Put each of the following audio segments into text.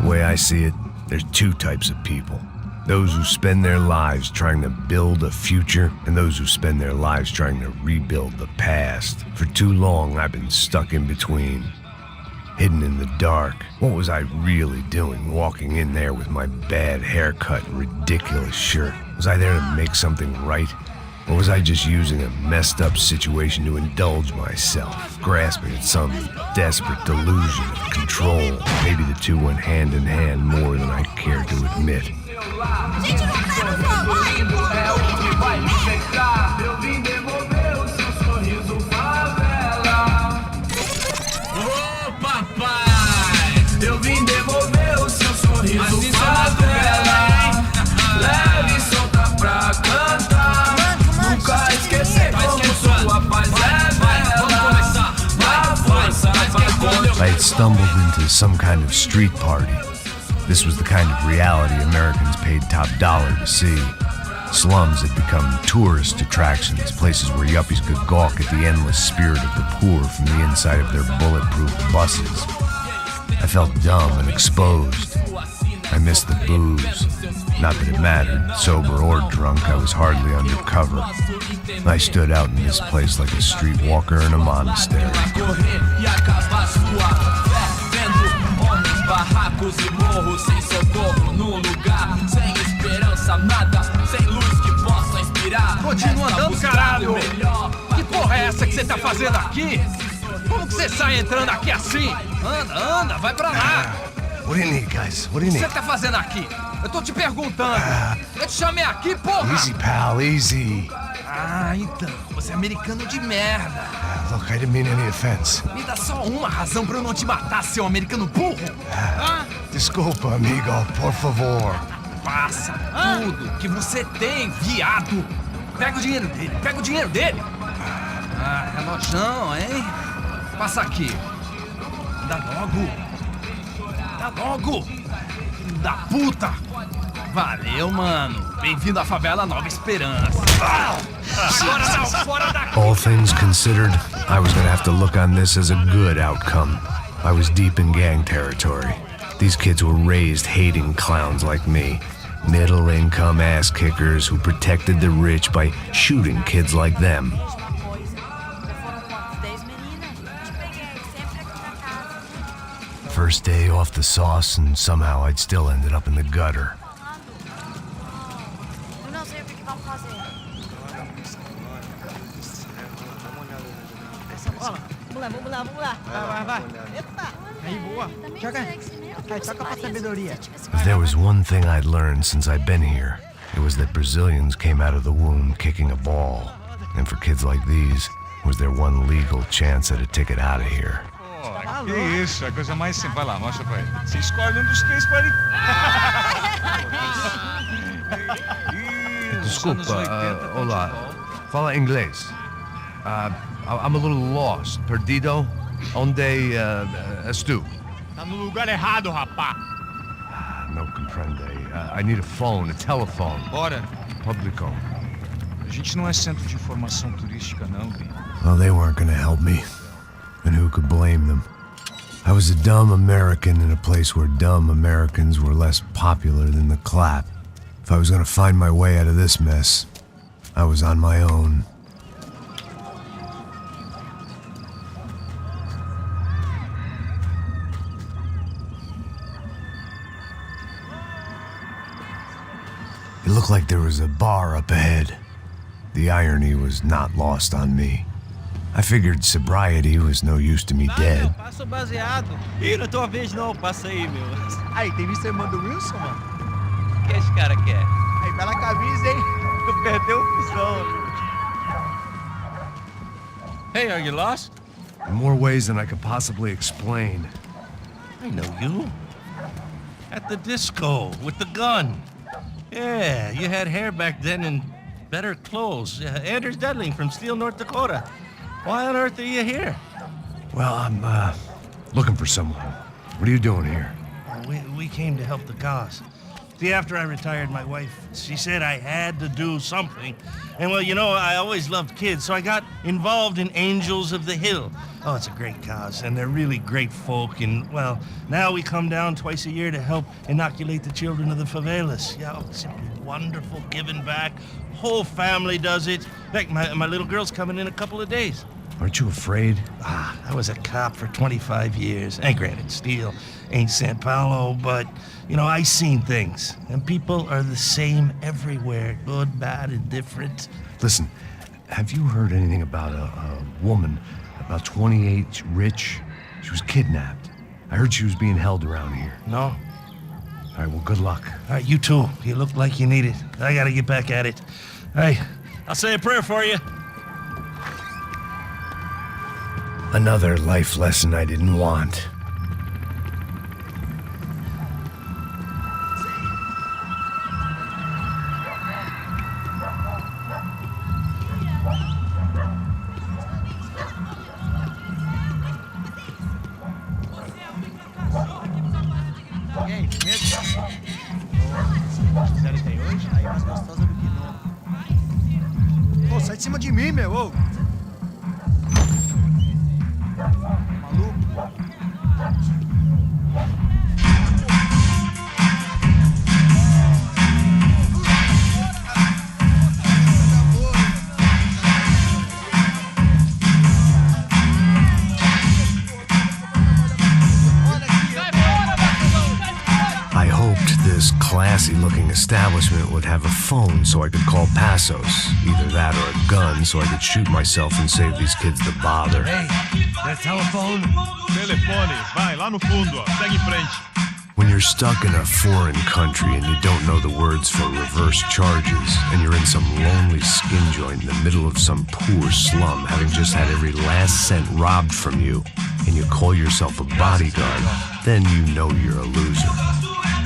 The way I see it, there's two types of people. Those who spend their lives trying to build a future, and those who spend their lives trying to rebuild the past. For too long, I've been stuck in between, hidden in the dark. What was I really doing, walking in there with my bad haircut and ridiculous shirt? Was I there to make something right? Or was I just using a messed up situation to indulge myself, grasping at some desperate delusion of control? Maybe the two went hand in hand more than I care to admit. I had stumbled into some kind of street party. This was the kind of reality Americans paid top dollar to see. Slums had become tourist attractions, places where yuppies could gawk at the endless spirit of the poor from the inside of their bulletproof buses. I felt dumb and exposed. I missed the booze. Not that it mattered, sober or drunk, I was hardly undercover. I stood out in this place like a streetwalker in a monastery. Continua andando, caralho! Que porra é essa que você tá fazendo aqui? Como que você sai entrando aqui assim? Anda, vai pra lá! What do you need, guys? What do you O que need? você tá fazendo aqui? Eu tô te perguntando. Eu te chamei aqui, porra! Easy, pal, easy. Ah, então, você é americano de merda. Look, I didn't mean any offense. Me dá só uma razão pra eu não te matar, seu americano burro. Desculpa, amigo, por favor. Passa tudo que você tem, viado. Pega o dinheiro dele, Ah, relojão, hein? Passa aqui. Dá logo. Filho da puta. Valeu, mano. Bem-vindo à favela Nova Esperança. Agora não, fora daqui. All things considered, I was gonna have to look on this as a good outcome. I was deep in gang territory. These kids were raised hating clowns like me. Middle-income ass-kickers who protected the rich by shooting kids like them. First day off the sauce, and somehow I'd still ended up in the gutter. If there was one thing I'd learned since I'd been here, it was that Brazilians came out of the womb kicking a ball. And for kids like these, was their one legal chance at a ticket out of here. Que isso, a coisa mais simples. Vai lá, mostra pra ele. Você escolhe um dos três pra ele. Desculpa, olá. Fala inglês. I'm a little lost. Perdido? Onde estou? Tá no lugar errado, rapá. No comprende. I need a phone, a telephone. Bora. Publico. A gente não é centro de informação turística, não, Payne. Well, they weren't gonna help me. And who could blame them? I was a dumb American in a place where dumb Americans were less popular than the clap. If I was gonna find my way out of this mess, I was on my own. It looked like there was a bar up ahead. The irony was not lost on me. I figured sobriety was no use to me dead. Passo baseado. Ih, não é tua vez não, passa aí, meu. Aí, tem visto a irmã do Wilson, mano? O que esse cara quer? Aí, bela camisa, hein? Tu perdeu o fusão. Hey, are you lost? In more ways than I could possibly explain. I know you. At the disco, with the gun. Yeah, you had hair back then and better clothes. Anders Dudling from Steele, North Dakota. Why on earth are you here? Well, I'm, looking for someone. What are you doing here? We came to help the cause. See, after I retired, my wife, she said I had to do something. And well, you know, I always loved kids, so I got involved in Angels of the Hill. Oh, it's a great cause, and they're really great folk. And, well, now we come down twice a year to help inoculate the children of the favelas. Yeah, oh, it's simply wonderful, giving back. Whole family does it. In fact, my little girl's coming in a couple of days. Aren't you afraid? I was a cop for 25 years. And granted, Steele ain't San Paulo, but, you know, I seen things. And people are the same everywhere, good, bad, indifferent. Listen, have you heard anything about a woman, about 28, rich? She was kidnapped. I heard she was being held around here. No? All right, well, good luck. All right, you too. You look like you need it. I gotta get back at it. Hey, I'll say a prayer for you. Another life lesson I didn't want. E aí, medo? Fizeram isso aí hoje? Aí mais gostosa do que não. Ô, sai de cima de mim, meu, ô! Maluco? I hoped this classy-looking establishment would have a phone so I could call Passos. Either that or a gun so I could shoot myself and save these kids the bother. Hey, that telephone? Telefone, vai, lá no fundo, ó. Segue em frente. When you're stuck in a foreign country and you don't know the words for reverse charges, and you're in some lonely skin joint in the middle of some poor slum, having just had every last cent robbed from you, and you call yourself a bodyguard, then you know you're a loser.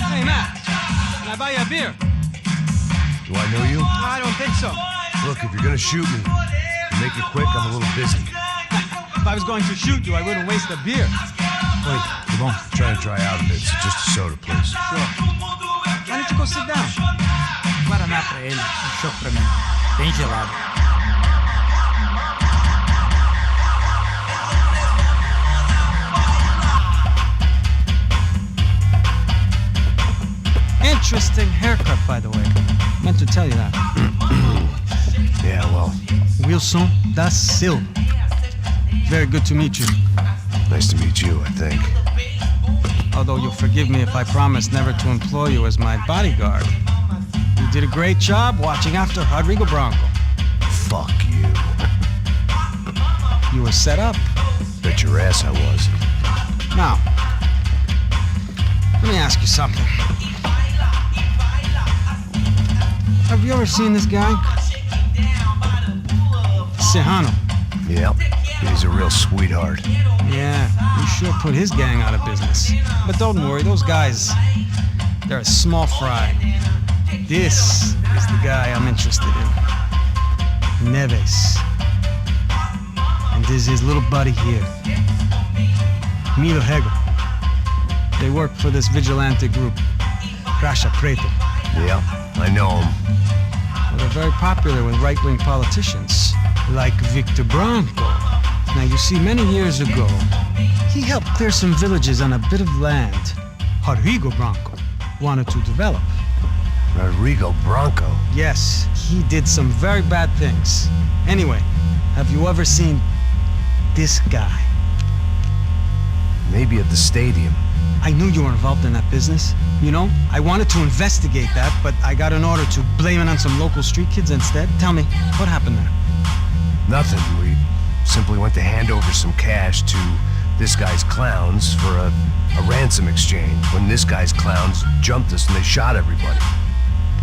Hey, Matt, can I buy you a beer? Do I know you? I don't think so. Look, if you're gonna shoot me, make it quick, I'm a little busy. If I was going to shoot you, I wouldn't waste a beer. Wait, come on. Trying to dry out a bit, so just a soda, please. Sure. Why don't you go sit down? Guaraná pra ele, chopp pra mim. Bem gelado. Interesting haircut, by the way. Meant to tell you that. Yeah, well, Wilson da Silva. Very good to meet you. nice to meet you, I think. Although you'll forgive me if I promise never to employ you as my bodyguard. You did a great job watching after Rodrigo Branco. Fuck you. You were set up. Bet your ass I was. Now, let me ask you something. Have you ever seen this guy? Serrano. Yep, he's a real sweetheart. Yeah, you sure put his gang out of business. But don't worry, those guys, they're a small fry. This is the guy I'm interested in. Neves. And this is his little buddy here. Milo Hegel. They work for this vigilante group, Crasha Preto. Yep, I know him. Well, they're very popular with right-wing politicians, like Victor Branco. Now, you see, many years ago, he helped clear some villages on a bit of land Rodrigo Branco wanted to develop. Rodrigo Branco? Yes, he did some very bad things. Anyway, have you ever seen this guy? Maybe at the stadium. I knew you were involved in that business. You know, I wanted to investigate that, but I got an order to blame it on some local street kids instead. Tell me, what happened there? Nothing. We simply went to hand over some cash to this guy's clowns for a ransom exchange when this guy's clowns jumped us and they shot everybody.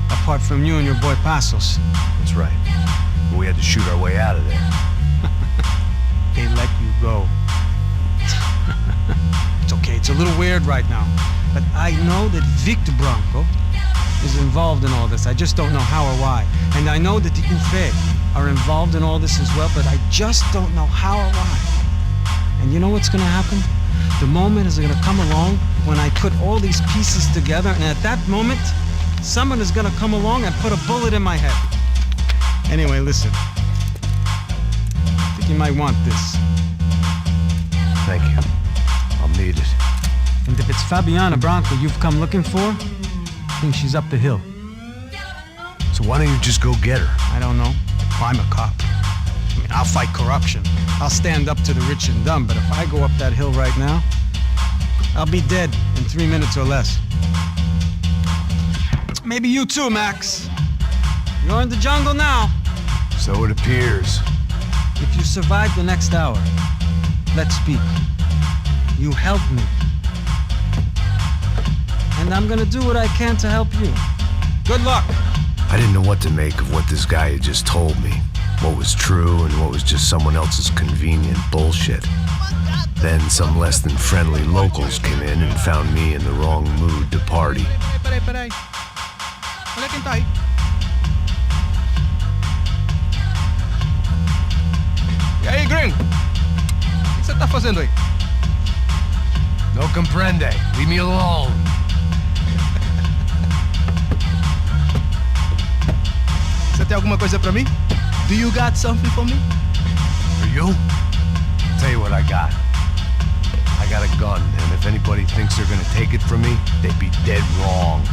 Apart from you and your boy Passos. That's right. We had to shoot our way out of there. They let you go. It's okay, it's a little weird right now. But I know that Victor Branco is involved in all this. I just don't know how or why. And I know that the UFE are involved in all this as well, but I just don't know how or why. And you know what's gonna happen? The moment is gonna come along when I put all these pieces together, and at that moment, someone is gonna come along and put a bullet in my head. Anyway, listen. I think you might want this. Thank you. I'll need it. And if it's Fabiana Branco you've come looking for, I think she's up the hill. So why don't you just go get her? I don't know. I'm a cop. I mean, I'll fight corruption. I'll stand up to the rich and dumb, but if I go up that hill right now, I'll be dead in 3 minutes or less. Maybe you too, Max. You're in the jungle now. So it appears. If you survive the next hour, let's speak. You help me. And I'm gonna do what I can to help you. Good luck. I didn't know what to make of what this guy had just told me. What was true and what was just someone else's convenient bullshit. Then some less than friendly locals came in and found me in the wrong mood to party. Peraí. Olha quem tá aí. E aí, gringo? O que você tá fazendo aí? No comprende. Leave me alone. Você tem alguma coisa pra mim? Do you got something for me? For you? Tell you what I got. I got a gun, and if anybody thinks they're gonna take it from me, they'd be dead wrong.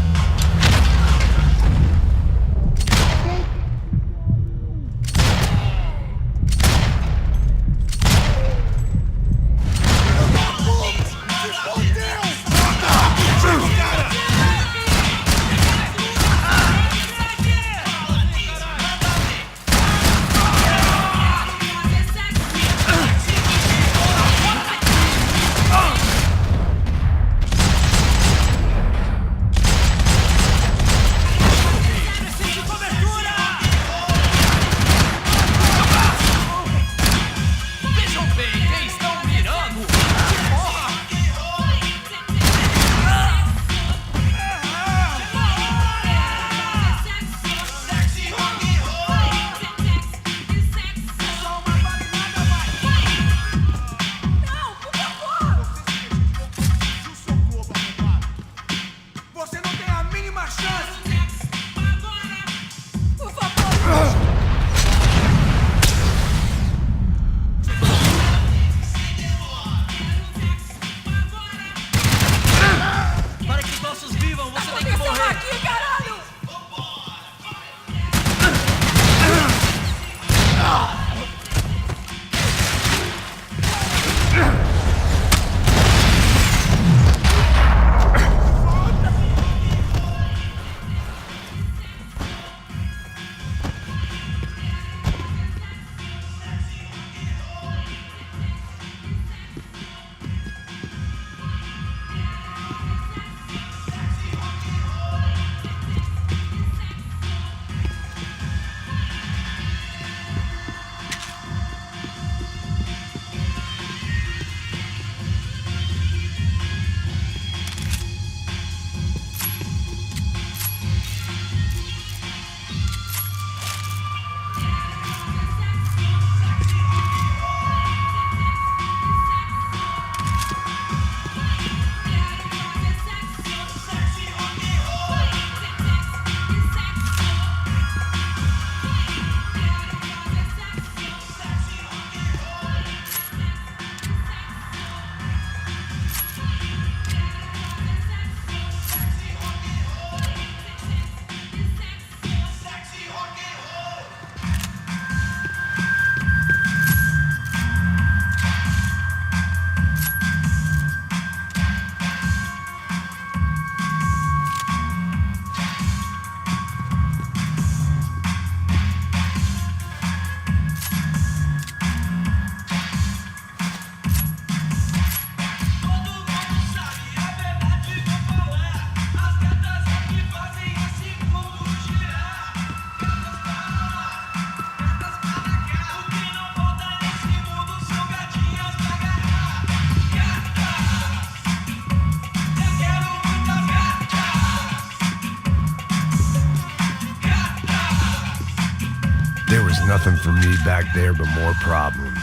There was nothing for me back there but more problems.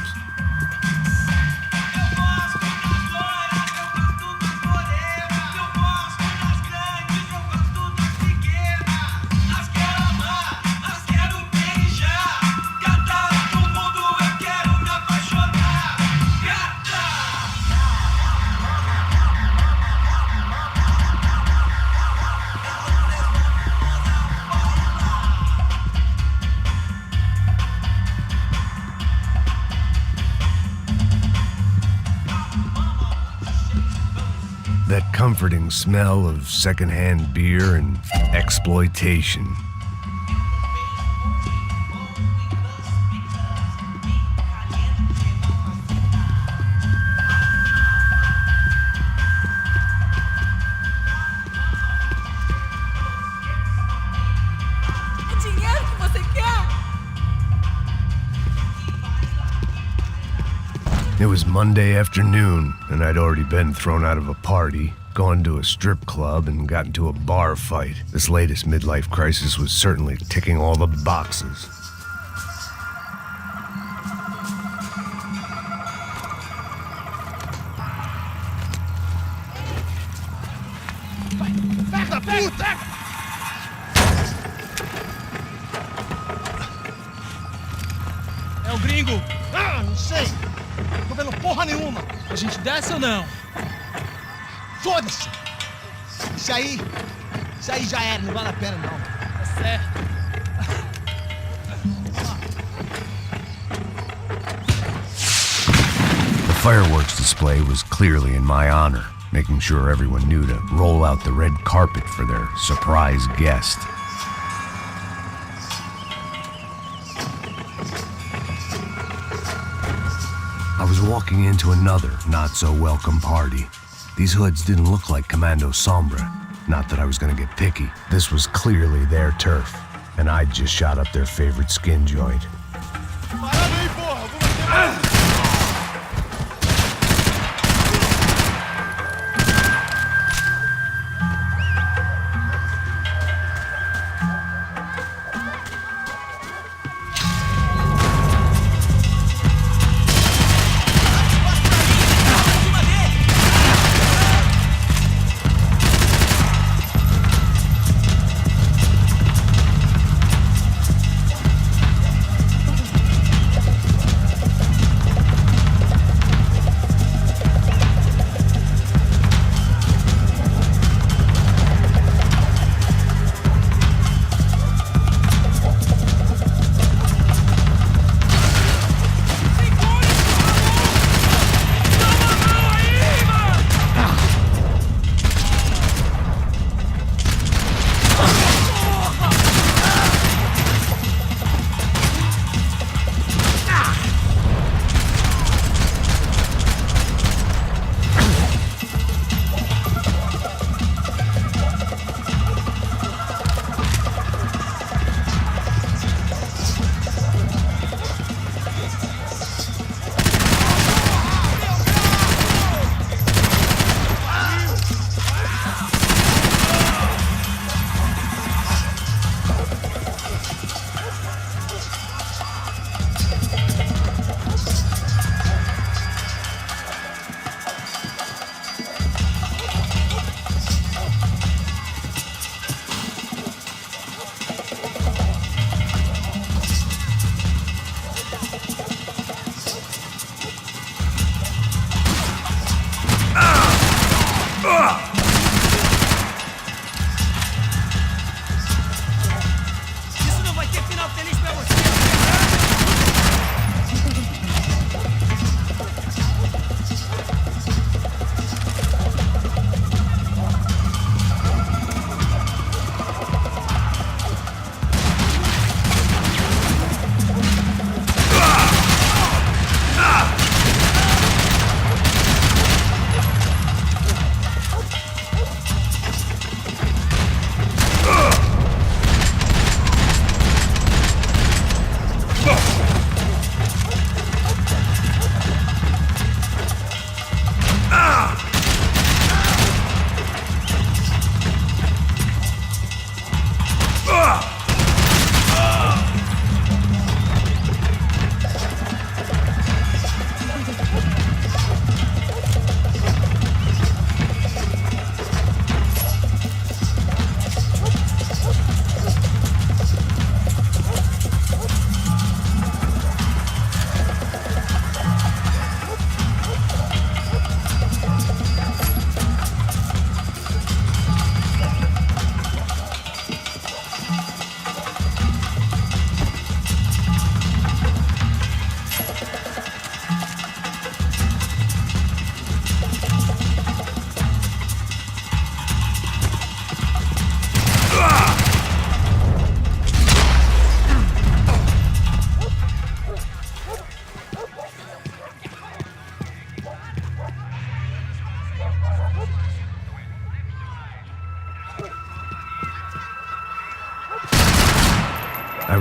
that comforting smell of secondhand beer and exploitation. It was Monday afternoon, and I'd already been thrown out of a party, gone to a strip club, and got into a bar fight. This latest midlife crisis was certainly ticking all the boxes. É o gringo! Ah, não sei! Tô vendo porra nenhuma! A gente desce ou não? Foda-se! Isso aí já era, não vale a pena não. Tá certo. The fireworks display was clearly in my honor, making sure everyone knew to roll out the red carpet for their surprise guest. I was walking into another not-so-welcome party. These hoods didn't look like Commando Sombra. Not that I was gonna get picky. This was clearly their turf, and I'd just shot up their favorite skin joint.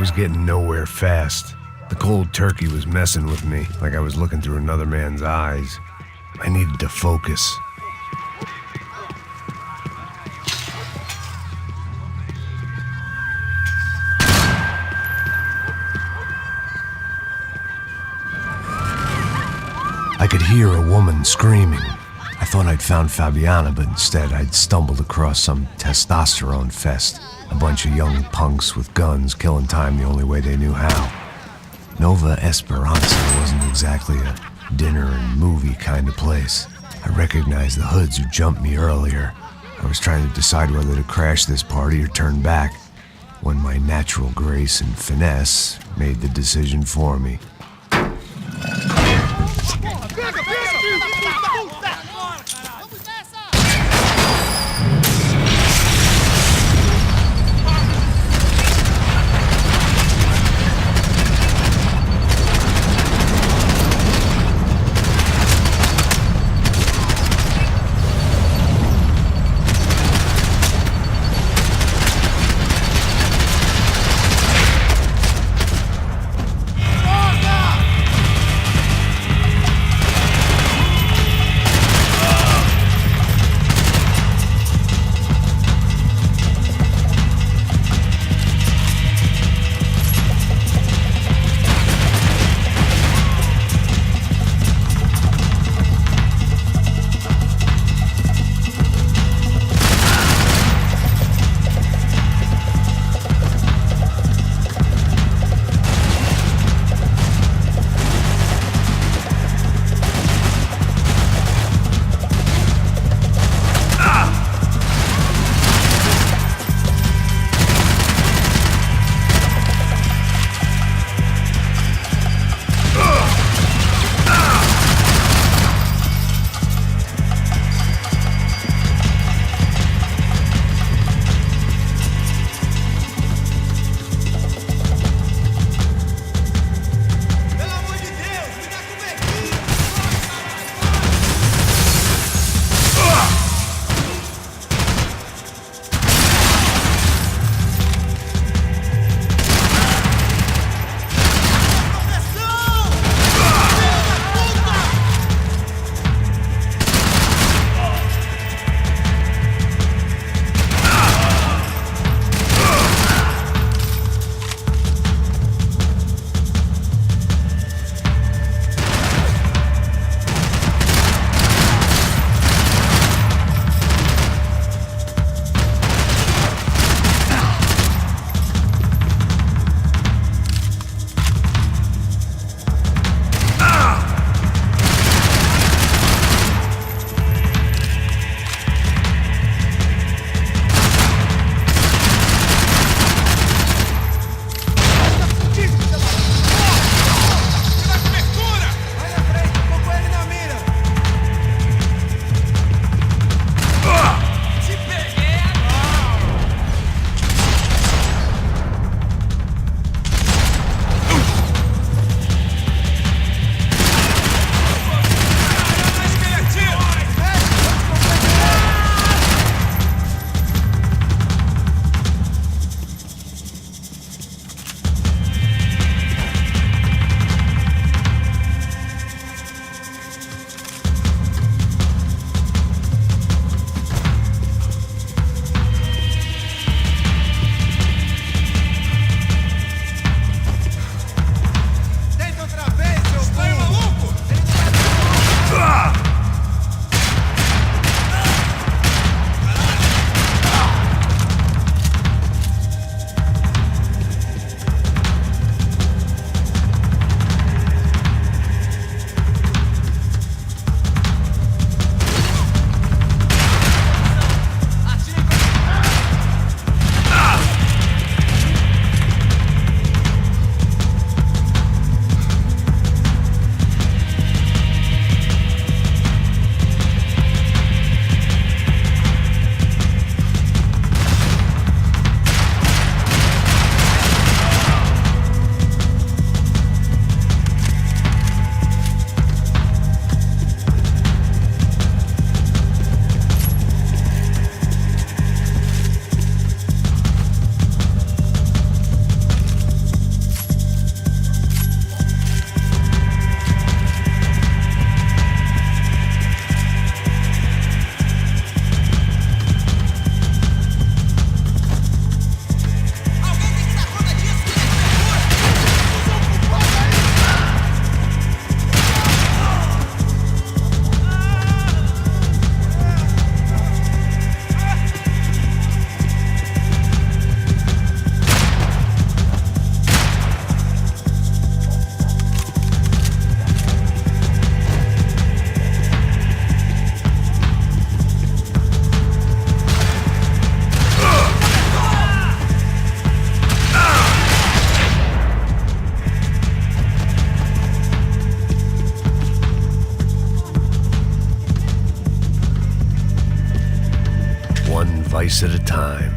was getting nowhere fast. The cold turkey was messing with me, like I was looking through another man's eyes. I needed to focus. I could hear a woman screaming. I thought I'd found Fabiana, but instead I'd stumbled across some testosterone fest. A bunch of young punks with guns killing time the only way they knew how. Nova Esperanza wasn't exactly a dinner and movie kind of place. I recognized the hoods who jumped me earlier. I was trying to decide whether to crash this party or turn back, when my natural grace and finesse made the decision for me. slice at a time.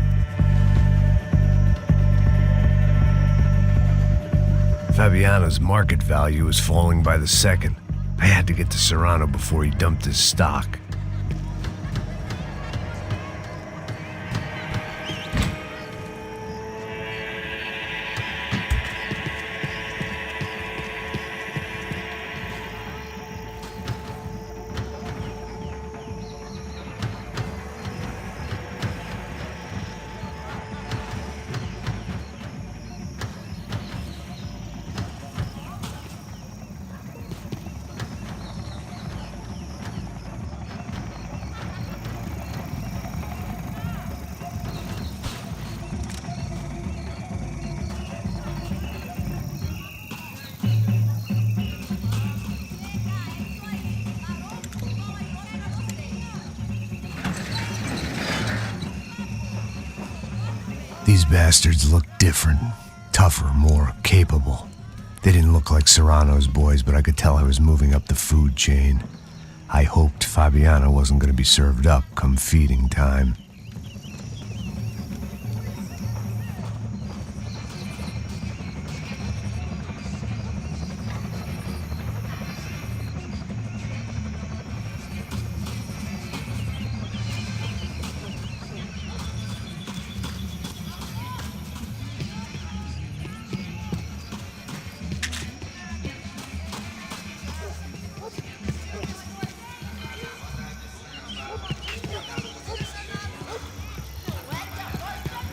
Fabiano's market value was falling by the second. I had to get to Serrano before he dumped his stock. These bastards looked different, tougher, more capable. They didn't look like Serrano's boys, but I could tell I was moving up the food chain. I hoped Fabiano wasn't going to be served up come feeding time.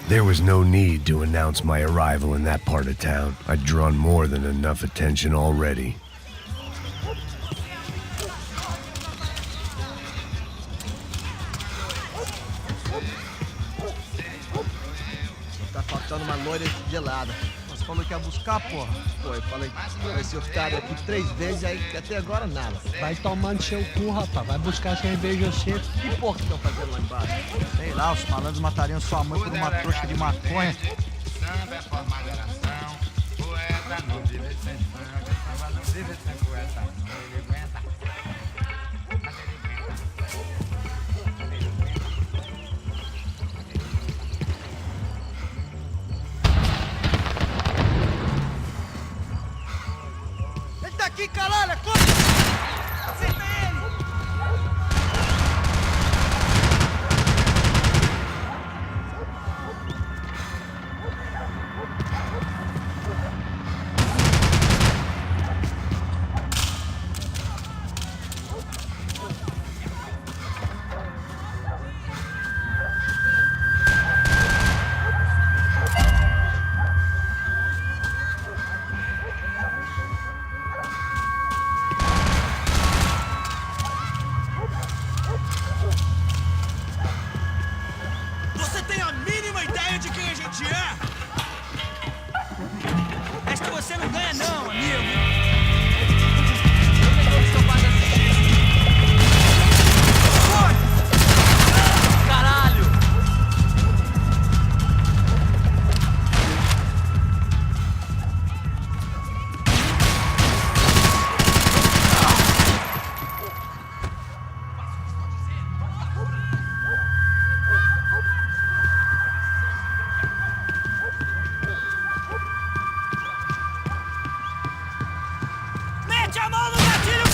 There was no need to announce my arrival in that part of town. I'd drawn more than enough attention already. Tá faltando uma loira gelada. Mas falou que ia buscar, porra. Pô, eu falei, vai ser otário aqui 3 vezes, aí até agora nada. Vai tomando seu cu, rapaz. Vai buscar cerveja cedo. Que porra que estão fazendo lá embaixo? Sei lá, os malandros matariam sua mãe por uma trouxa de maconha. Samba é forma geração, poeta não vive sem samba, samba não vive sem poeta, ele aguenta, mas ele Ele tá aqui, caralho! Corre! Acerta ele! Você tem a mínima ideia de quem a gente é? Acho que você não ganha não, amigo. Caralho! Mete a mão no gatilho!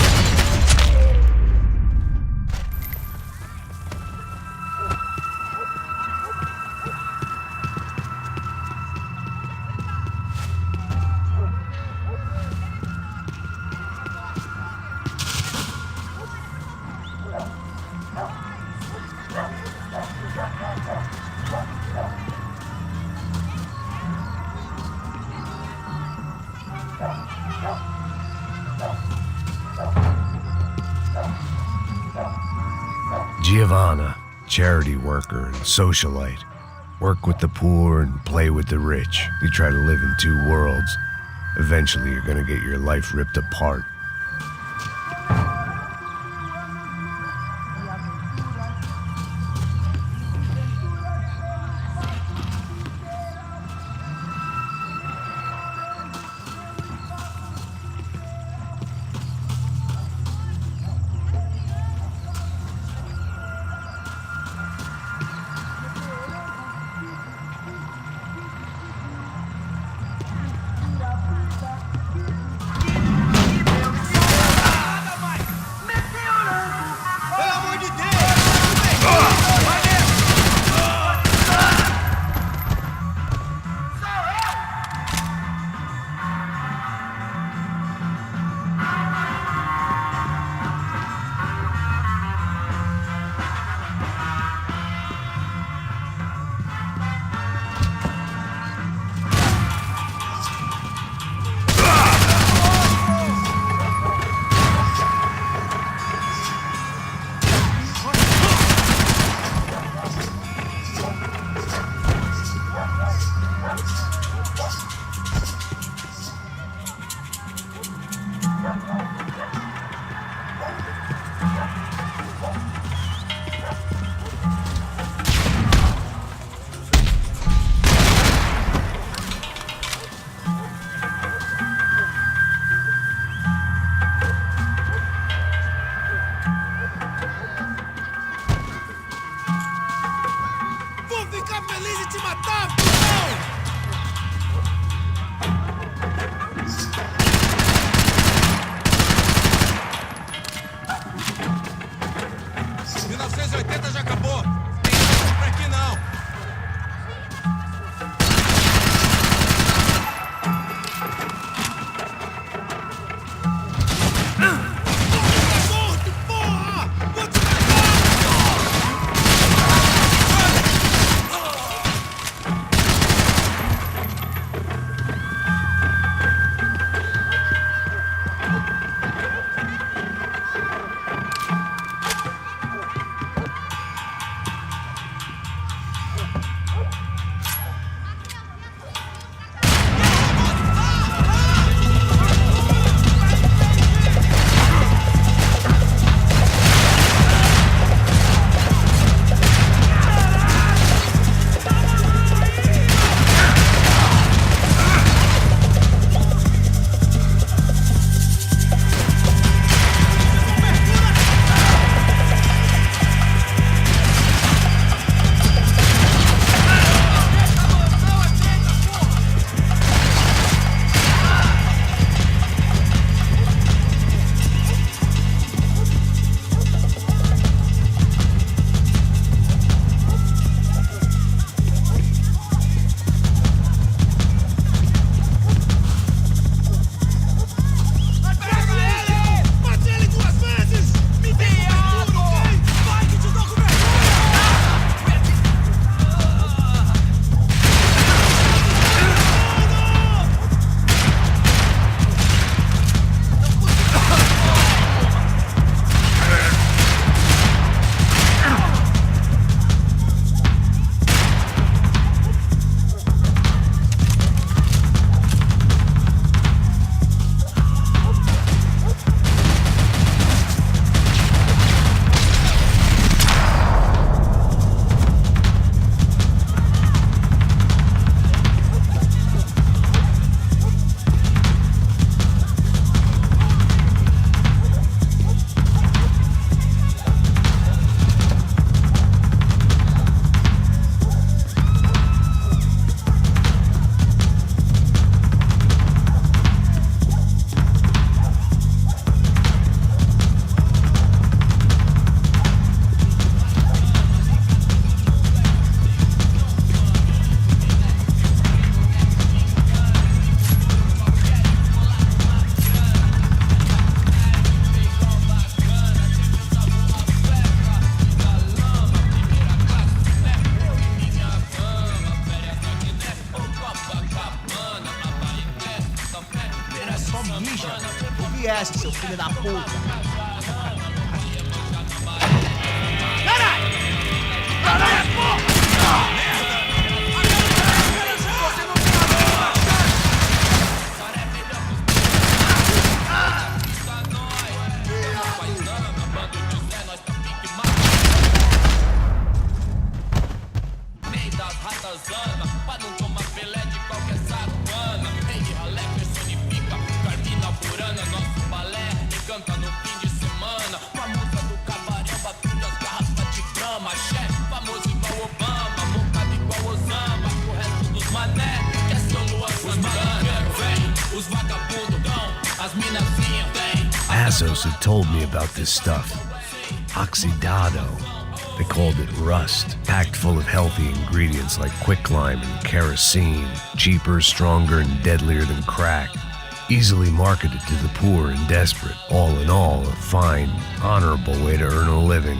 Giovanna, charity worker and socialite. Work with the poor and play with the rich. You try to live in 2 worlds. Eventually you're gonna get your life ripped apart. viesse, seu filho da puta. Assos had told me about this stuff. Oxidado. They called it rust, packed full of healthy ingredients like quicklime and kerosene, cheaper, stronger, and deadlier than crack. Easily marketed to the poor and desperate. All in all, a fine, honorable way to earn a living.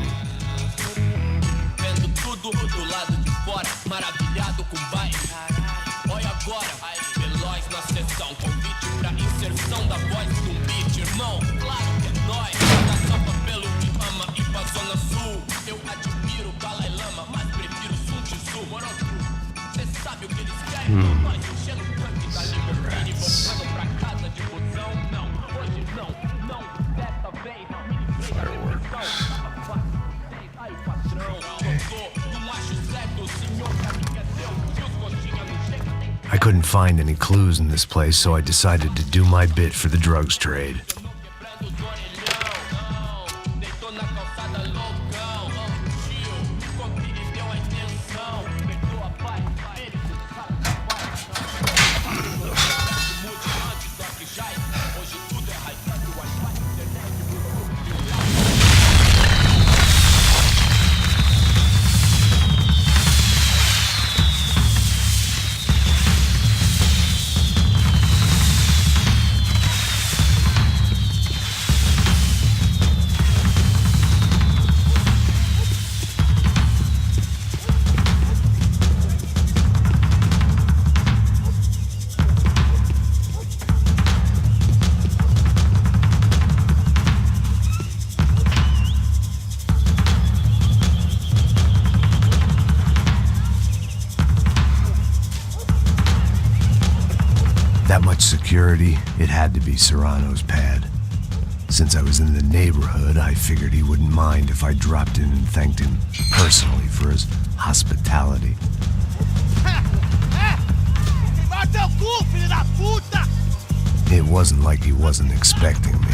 I couldn't find any clues in this place, so I decided to do my bit for the drugs trade. security, it had to be Serrano's pad. Since I was in the neighborhood, I figured he wouldn't mind if I dropped in and thanked him personally for his hospitality. It wasn't like he wasn't expecting me.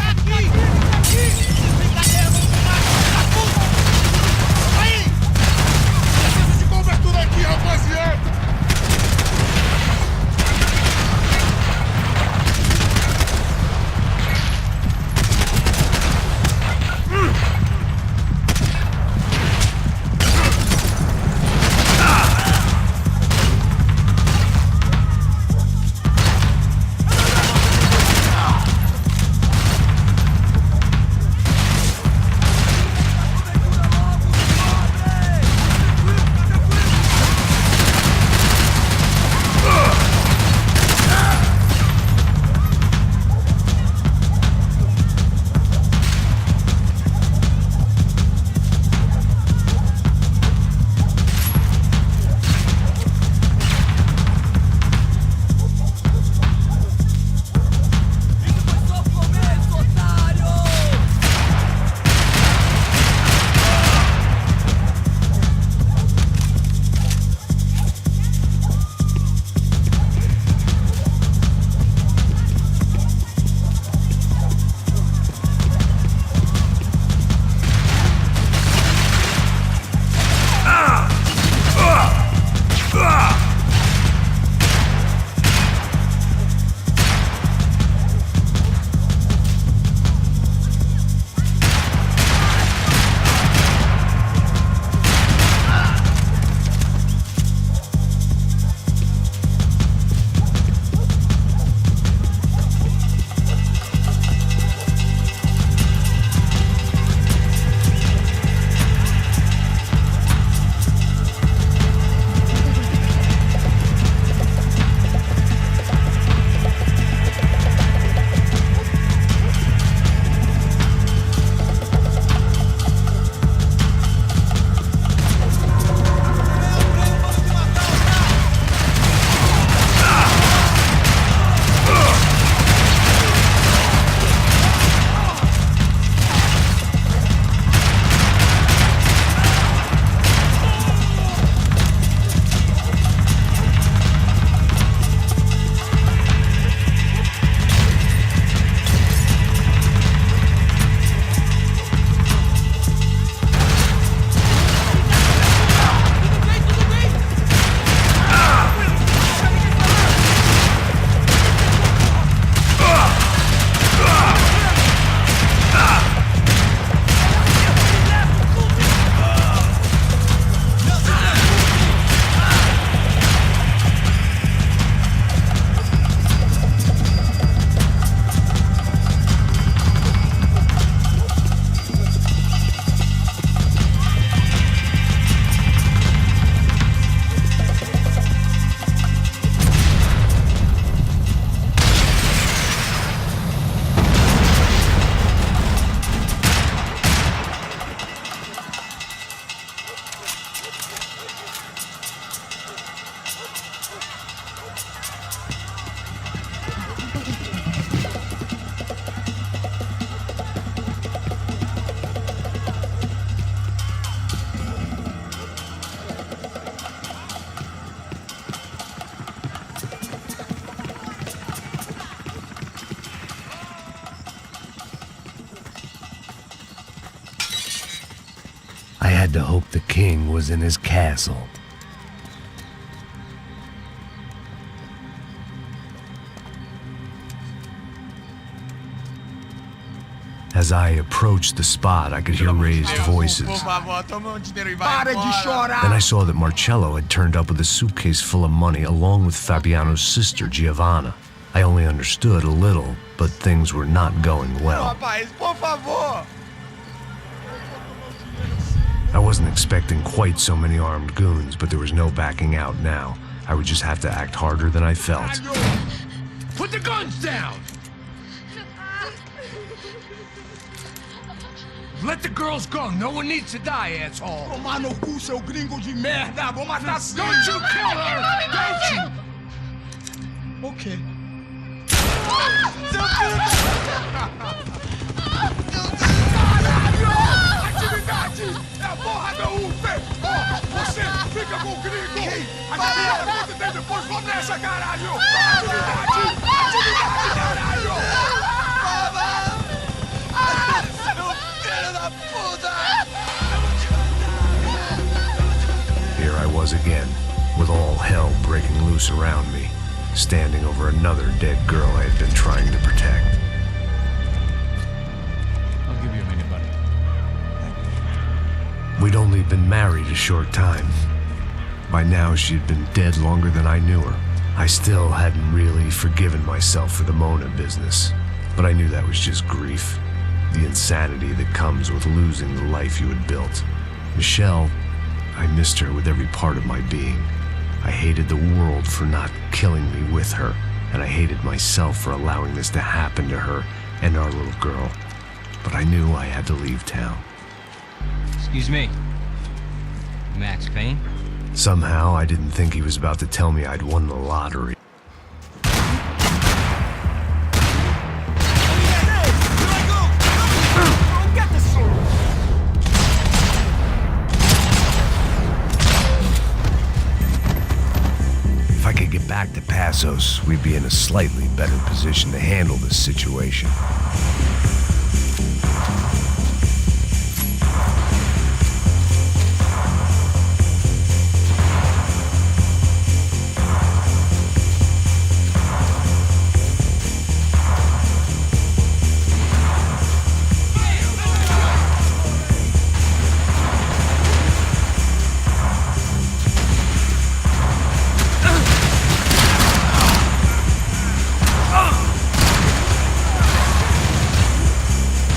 I had to hope the king was in his castle. As I approached the spot, I could hear raised voices. Then I saw that Marcello had turned up with a suitcase full of money along with Fabiano's sister, Giovanna. I only understood a little, but things were not going well. I wasn't expecting quite so many armed goons, but there was no backing out now. I would just have to act harder than I felt. Put the guns down! Let the girls go. No one needs to die, asshole. Tomar no cu, seu gringo de merda. Vou matar tudo. Don't you kill her! Don't you? Okay. Atividade! É a porra da UP! Ó, você fica com o gringo! A galera que tem depois vamos nessa, caralho! Atividade! Atividade, caralho! Seu filho da puta! Here I was again, with all hell breaking loose around me, standing over another dead girl I had been trying to protect. I'll give you a minute, buddy. We'd only been married a short time. By now, she had been dead longer than I knew her. I still hadn't really forgiven myself for the Mona business, but I knew that was just grief. The insanity that comes with losing the life you had built. Michelle, I missed her with every part of my being. I hated the world for not killing me with her, and I hated myself for allowing this to happen to her and our little girl. But I knew I had to leave town. Excuse me. Max Payne? Somehow, I didn't think he was about to tell me I'd won the lottery. If I could get back to Passos, we'd be in a slightly better position to handle this situation.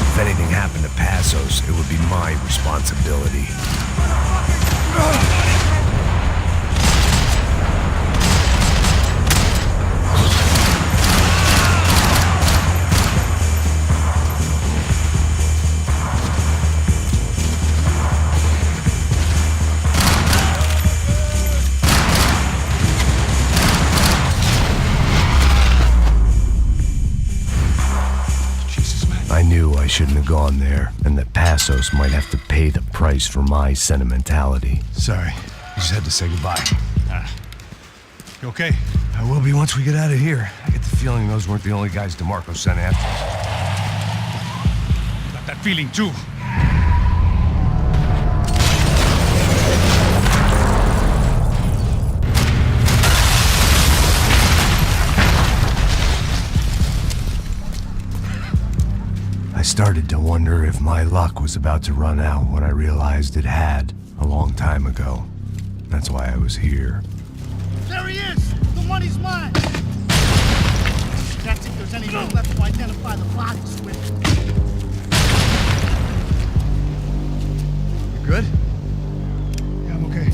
If anything happened to Passos, it would be my responsibility. I knew I shouldn't have gone there, and that Passos might have to pay the price for my sentimentality. Sorry, I just had to say goodbye. You okay? I will be once we get out of here. I get the feeling those weren't the only guys DeMarco sent after us. Got that feeling too. I started to wonder if my luck was about to run out when I realized it had a long time ago. That's why I was here. There he is! The money's mine! That's if there's anything left to identify the bodies with. You good? Yeah, I'm okay.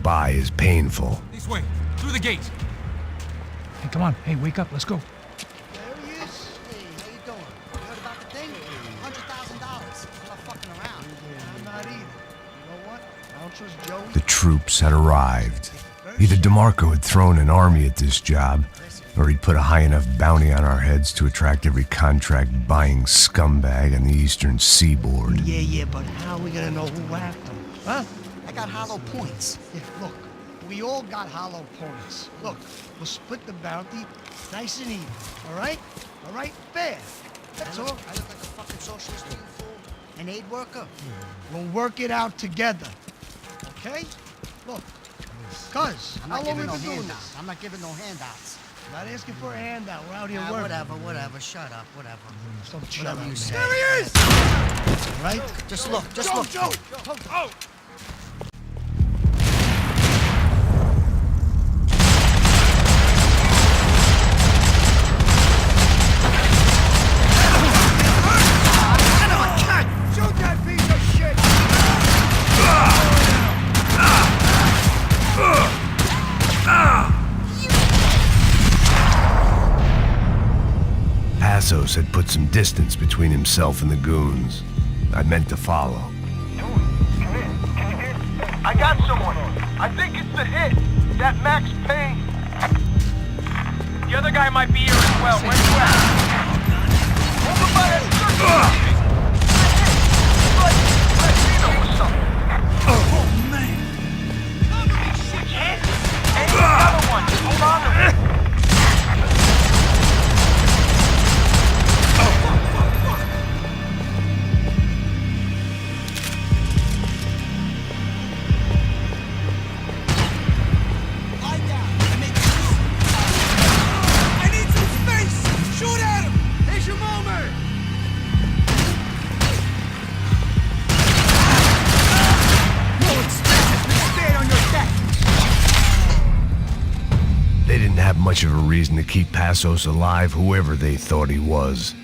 by is painful. This way, through the gate. Hey, come on. Hey, wake up. Let's go. There he is. Hey, how you doing? You heard about the thing? $100,000. I'm not fucking around. I'm not either. You know what? I don't trust Joey. The troops had arrived. Either DeMarco had thrown an army at this job, or he'd put a high enough bounty on our heads to attract every contract-buying scumbag on the eastern seaboard. Yeah, but how are we gonna know who whacked him? Huh? I got hollow points. Yeah, look, we all got hollow points. Look, we'll split the bounty nice and even, all right? All right? Fair. That's all. I look like a fucking socialist fool. An aid worker. We'll work it out together, okay? Look, cuz, I'm how not long we giving no been doing handouts. this? I'm not giving no handouts. Not asking for a handout. We're out here working. Whatever. Shut up, whatever. Don't shut Whatever up, you man. say. There he is! Right? Just look. Joe! Oh! Shoot that piece of shit! Passos had put some distance between himself and the goons. I meant to follow. I got someone. I think it's the hit. That Max Payne. The other guy might be here as well. Where you at? Over by that circle. Oh, man. And the other one. Hold on to it. They didn't have much of a reason to keep Passos alive, whoever they thought he was.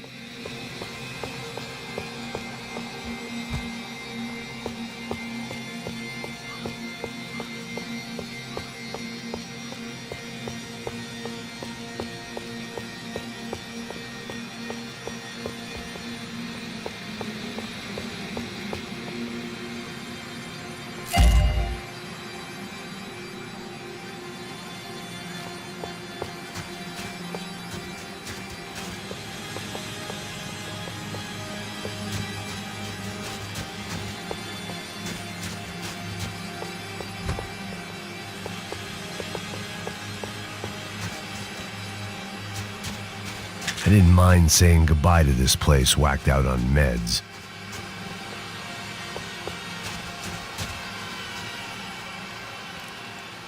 I didn't mind saying goodbye to this place whacked out on meds.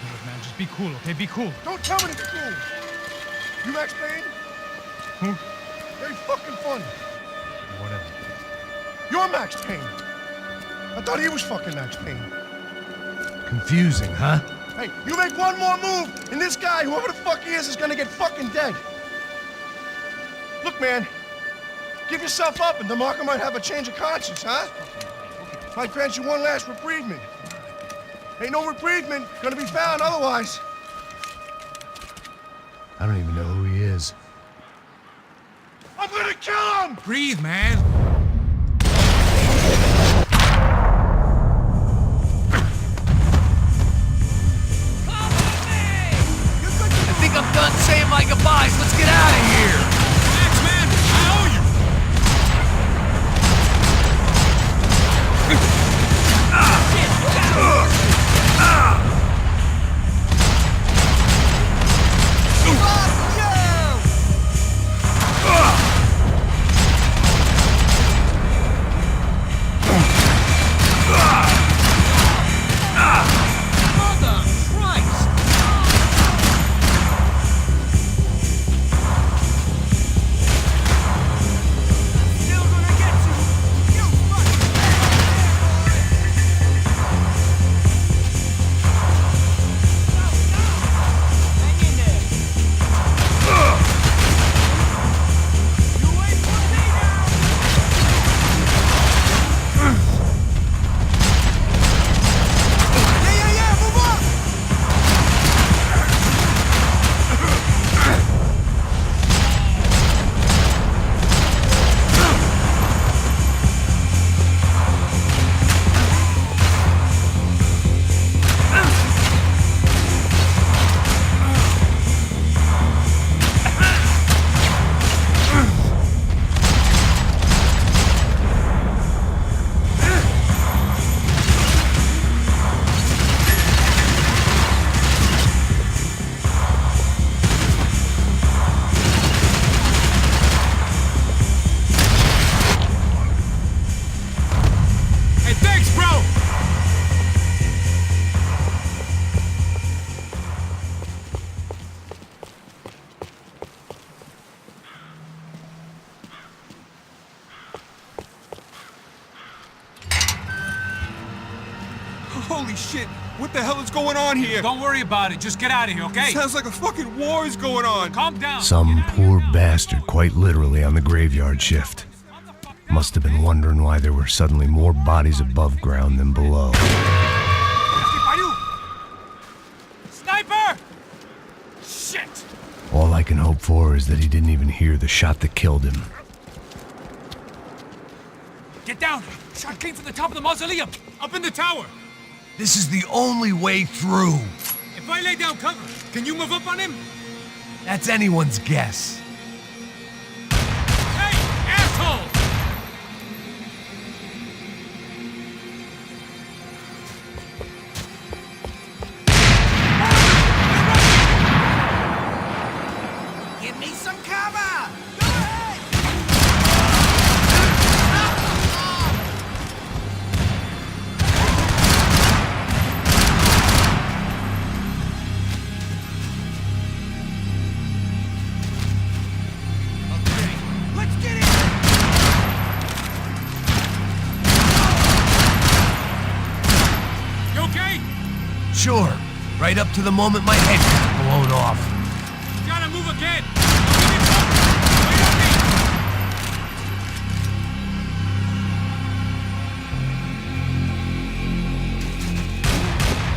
Look, man, just be cool, okay? Be cool. Don't tell me it's cool. You Max Payne? Who? Very fucking funny. Whatever. You're Max Payne. I thought he was fucking Max Payne. Confusing, huh? Hey, you make one more move, and this guy, whoever the fuck he is gonna get fucking dead. Look, man, give yourself up, and DeMarco might have a change of conscience, huh? Might grant you one last reprievement. Ain't no reprievement gonna be found otherwise. I don't even know who he is. I'm gonna kill him! Breathe, man. I think I'm done saying my goodbyes. Let's get out of here. Max, man, I owe you. Holy shit! What the hell is going on here? Don't worry about it. Just get out of here, okay? Sounds like a fucking war is going on. Calm down. Some poor bastard, quite literally, on the graveyard shift. Must have been wondering why there were suddenly more bodies above ground than below. Sniper! Shit! All I can hope for is that he didn't even hear the shot that killed him. Get down! Shot came from the top of the mausoleum! Up in the tower! This is the only way through. If I lay down cover, can you move up on him? That's anyone's guess. Hey, asshole! Give me some cover! Sure, right up to the moment my head got blown off. Gotta move again! I'll give you cover! Wait on me!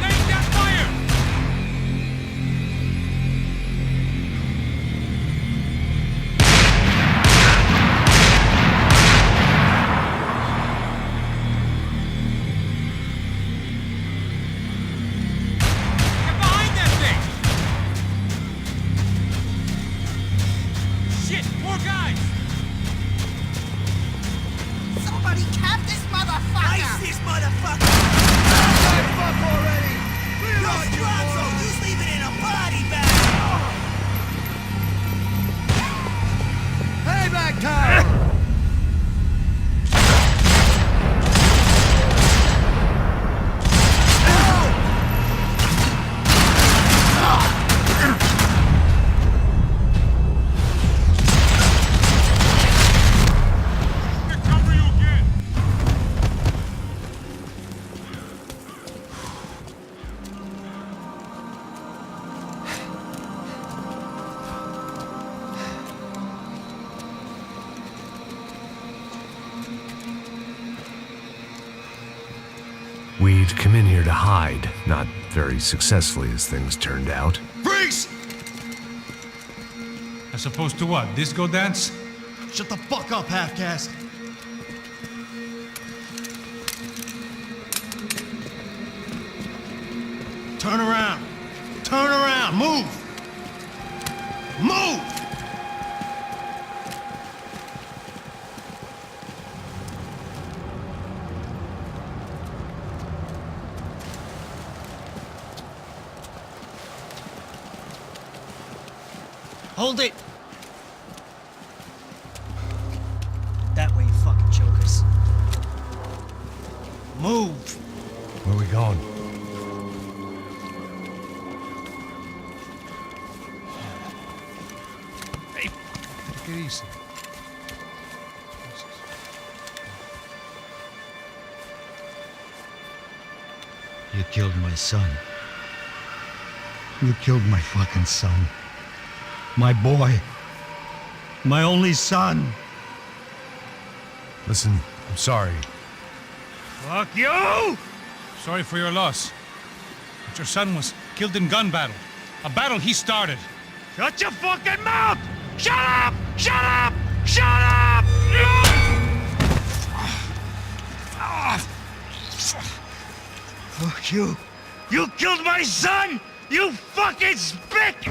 Laying down fire! Somebody cap this motherfucker! Ice this motherfucker! Fuck already! Yo, Stronzo, you leave it in a body bag! Payback time! We'd come in here to hide, not very successfully as things turned out. Freeze! As opposed to what? Disco dance? Shut the fuck up, half-caste. Turn around. Turn around. Move. Move! Hold it! That way, you fucking jokers. Move! Where are we going? Hey, take it easy. You killed my son. You killed my fucking son. My boy. My only son. Listen, I'm sorry. Fuck you! Sorry for your loss. But your son was killed in gun battle. A battle he started. Shut your fucking mouth! Shut up! Shut up! Shut up! Fuck you. You killed my son! You fucking spick!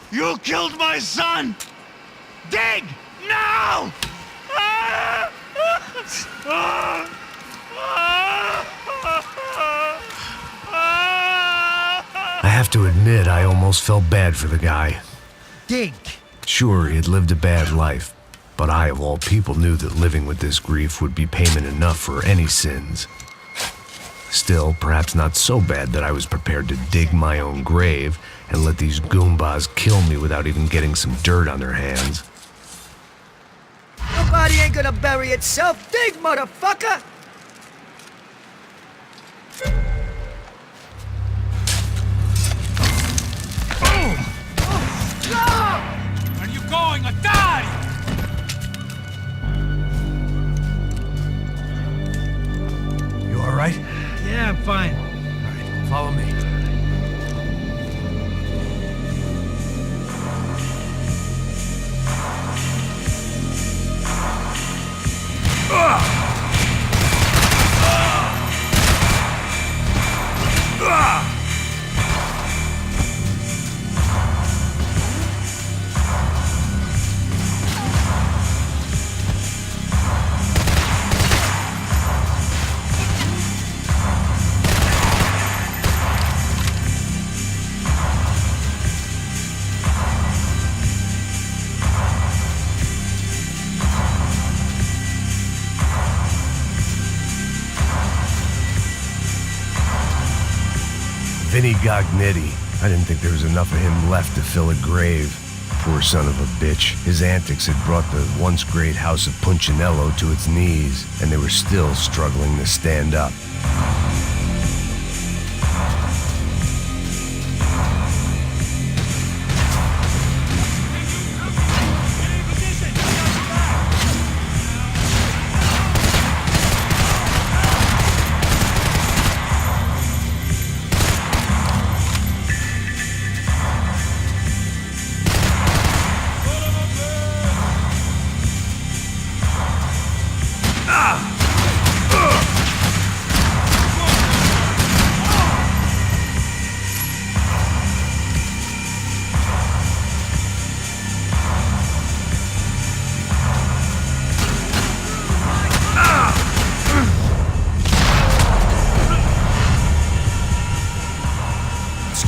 You killed my son! Dig! No! I have to admit, I almost felt bad for the guy. Dig! Sure, he had lived a bad life, but I, of all people, knew that living with this grief would be payment enough for any sins. Still, perhaps not so bad that I was prepared to dig my own grave and let these Goombas kill me without even getting some dirt on their hands. Look, body ain't gonna bury itself. Dig, motherfucker! Where are you going? Or die! You all right? Yeah, I'm fine. All right, follow me. Vinny Gognetti. I didn't think there was enough of him left to fill a grave. Poor son of a bitch. His antics had brought the once great house of Punchinello to its knees, and they were still struggling to stand up.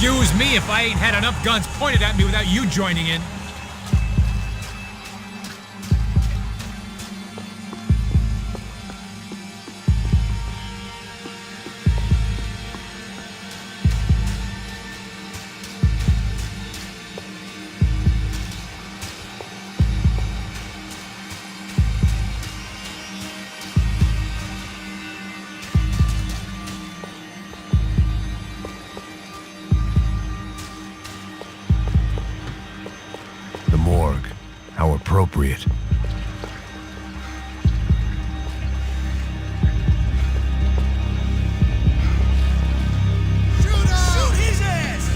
Excuse me if I ain't had enough guns pointed at me without you joining in. Morgue. How appropriate. Shoot his ass!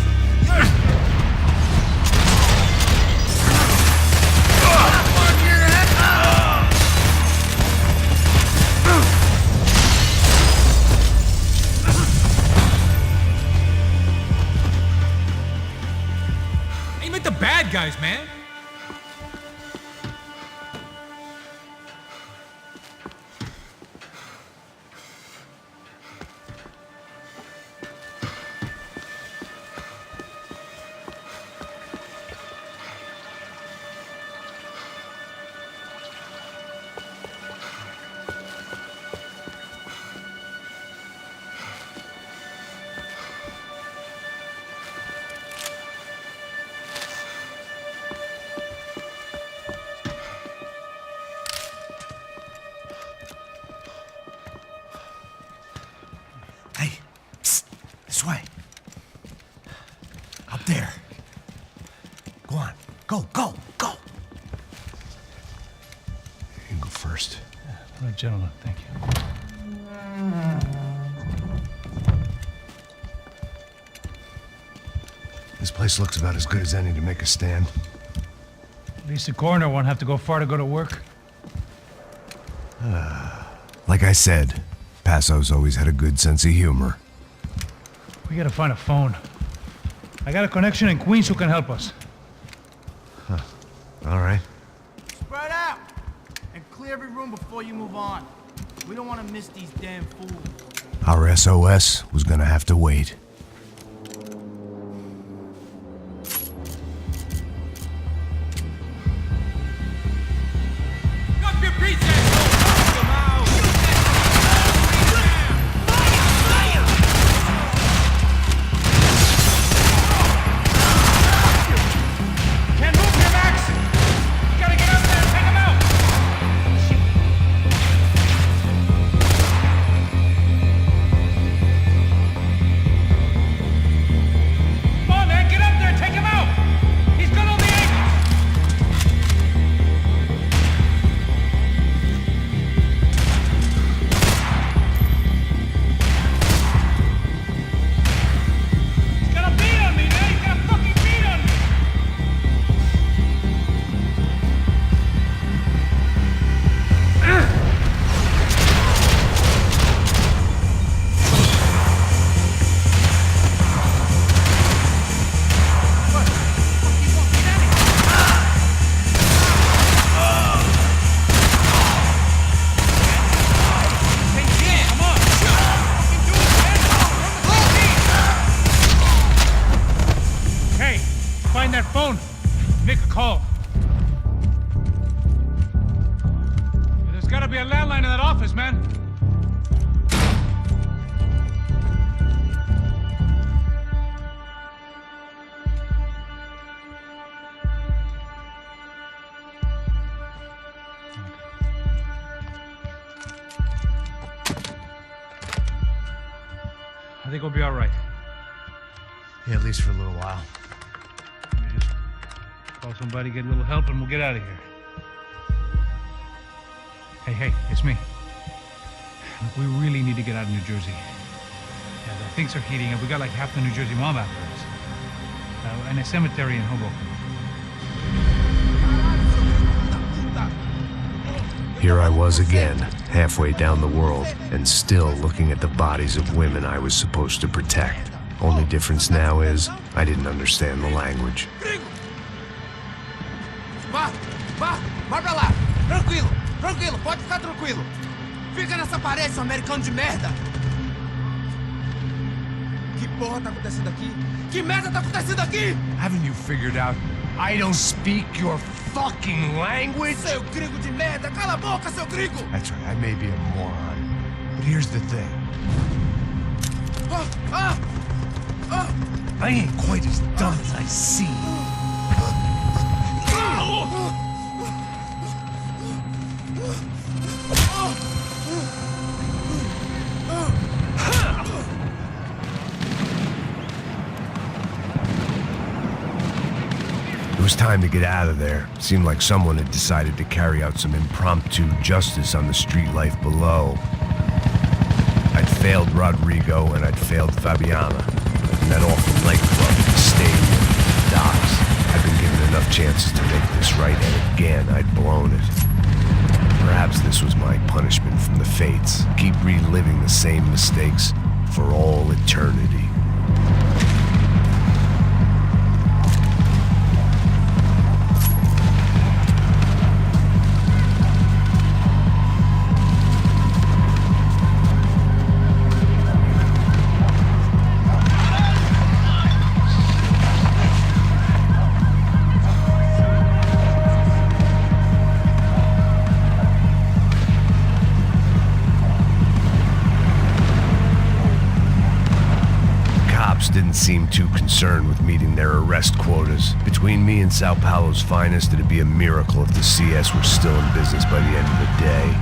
Aim at the bad guys, man. Hey, psst, this way. Up there. Go on. Go, go, go. You can go first. All right, gentlemen, thank you. This place looks about as good as any to make a stand. At least the coroner won't have to go far to go to work. Like I said, Passo's always had a good sense of humor. We gotta find a phone. I got a connection in Queens who can help us. All right. Spread out! And clear every room before you move on. We don't want to miss these damn fools. Our SOS was gonna have to wait. Can't move here, Max! You gotta get up there and take him out! think we'll be all right. Yeah, at least for a little while. We just call somebody, get a little help, and we'll get out of here. Hey, it's me. Look, we really need to get out of New Jersey. Yeah, things are heating up. We got like half the New Jersey mob after us. And a cemetery in Hoboken. Here I was again, halfway down the world, and still looking at the bodies of women I was supposed to protect. Only difference now is, I didn't understand the language. Vai pra lá! Tranquilo, pode ficar tranquilo. Fica nessa parede, seu americano de merda! Que porra tá acontecendo aqui? Que merda tá acontecendo aqui? Haven't you figured out I don't speak your fucking language? Seu gringo de merda! Cala a boca, seu gringo! That's right, I may be a moron, but here's the thing. I ain't quite as dumb as I seem. It was time to get out of there. Seemed like someone had decided to carry out some impromptu justice on the street life below. I'd failed Rodrigo and I'd failed Fabiana. And that awful nightclub, the stadium, the docks. I'd been given enough chances to make this right, and again I'd blown it. Perhaps this was my punishment from the fates. Keep reliving the same mistakes for all eternity. Didn't seem too concerned with meeting their arrest quotas. Between me and Sao Paulo's finest, it'd be a miracle if the CS were still in business by the end of the day.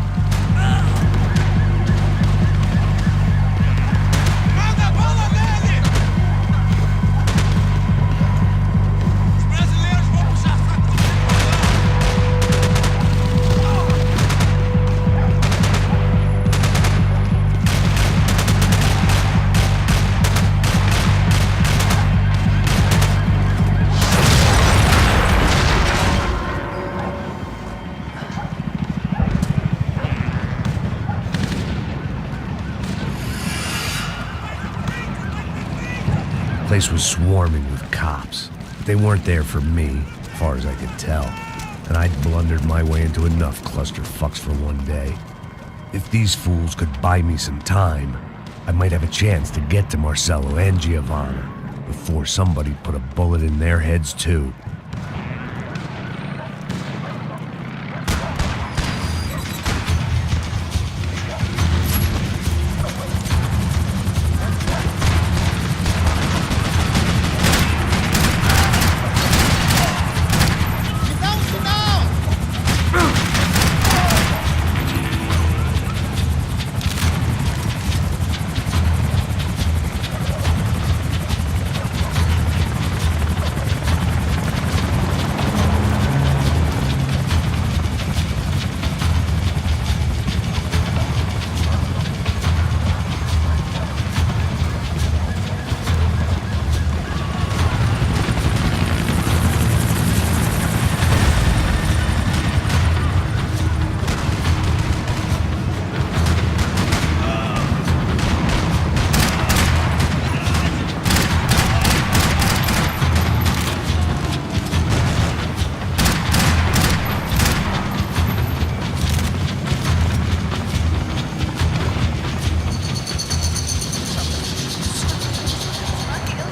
The place was swarming with cops, but they weren't there for me, as far as I could tell. And I'd blundered my way into enough clusterfucks for one day. If these fools could buy me some time, I might have a chance to get to Marcello and Giovanna before somebody put a bullet in their heads too.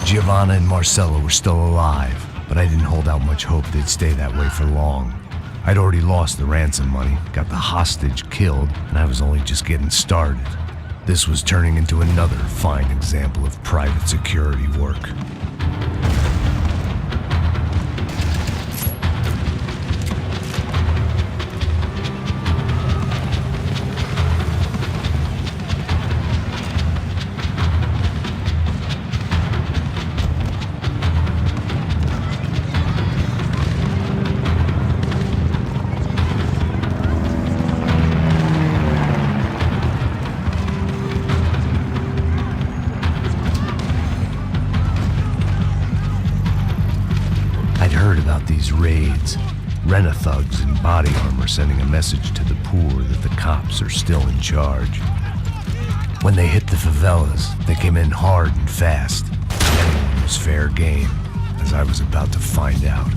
Giovanna and Marcello were still alive, but I didn't hold out much hope they'd stay that way for long. I'd already lost the ransom money, got the hostage killed, and I was only just getting started. This was turning into another fine example of private security work. raids. Rent-a-thugs in body armor sending a message to the poor that the cops are still in charge. When they hit the favelas, they came in hard and fast. Anyone was fair game, as I was about to find out.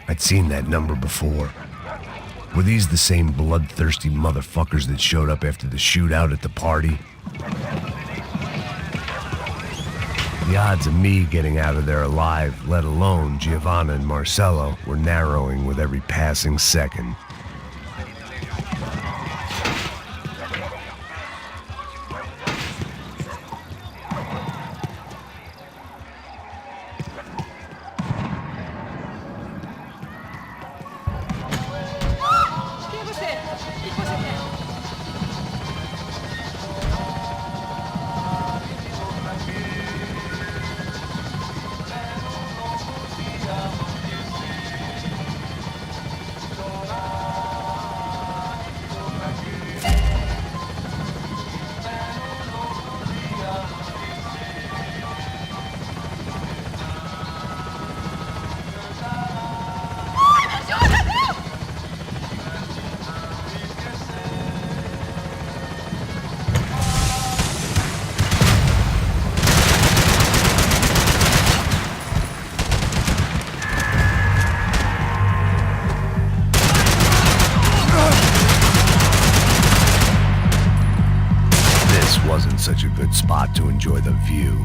I'd seen that number before. Were these the same bloodthirsty motherfuckers that showed up after the shootout at the party? The odds of me getting out of there alive, let alone Giovanna and Marcello, were narrowing with every passing second. Such a good spot to enjoy the view.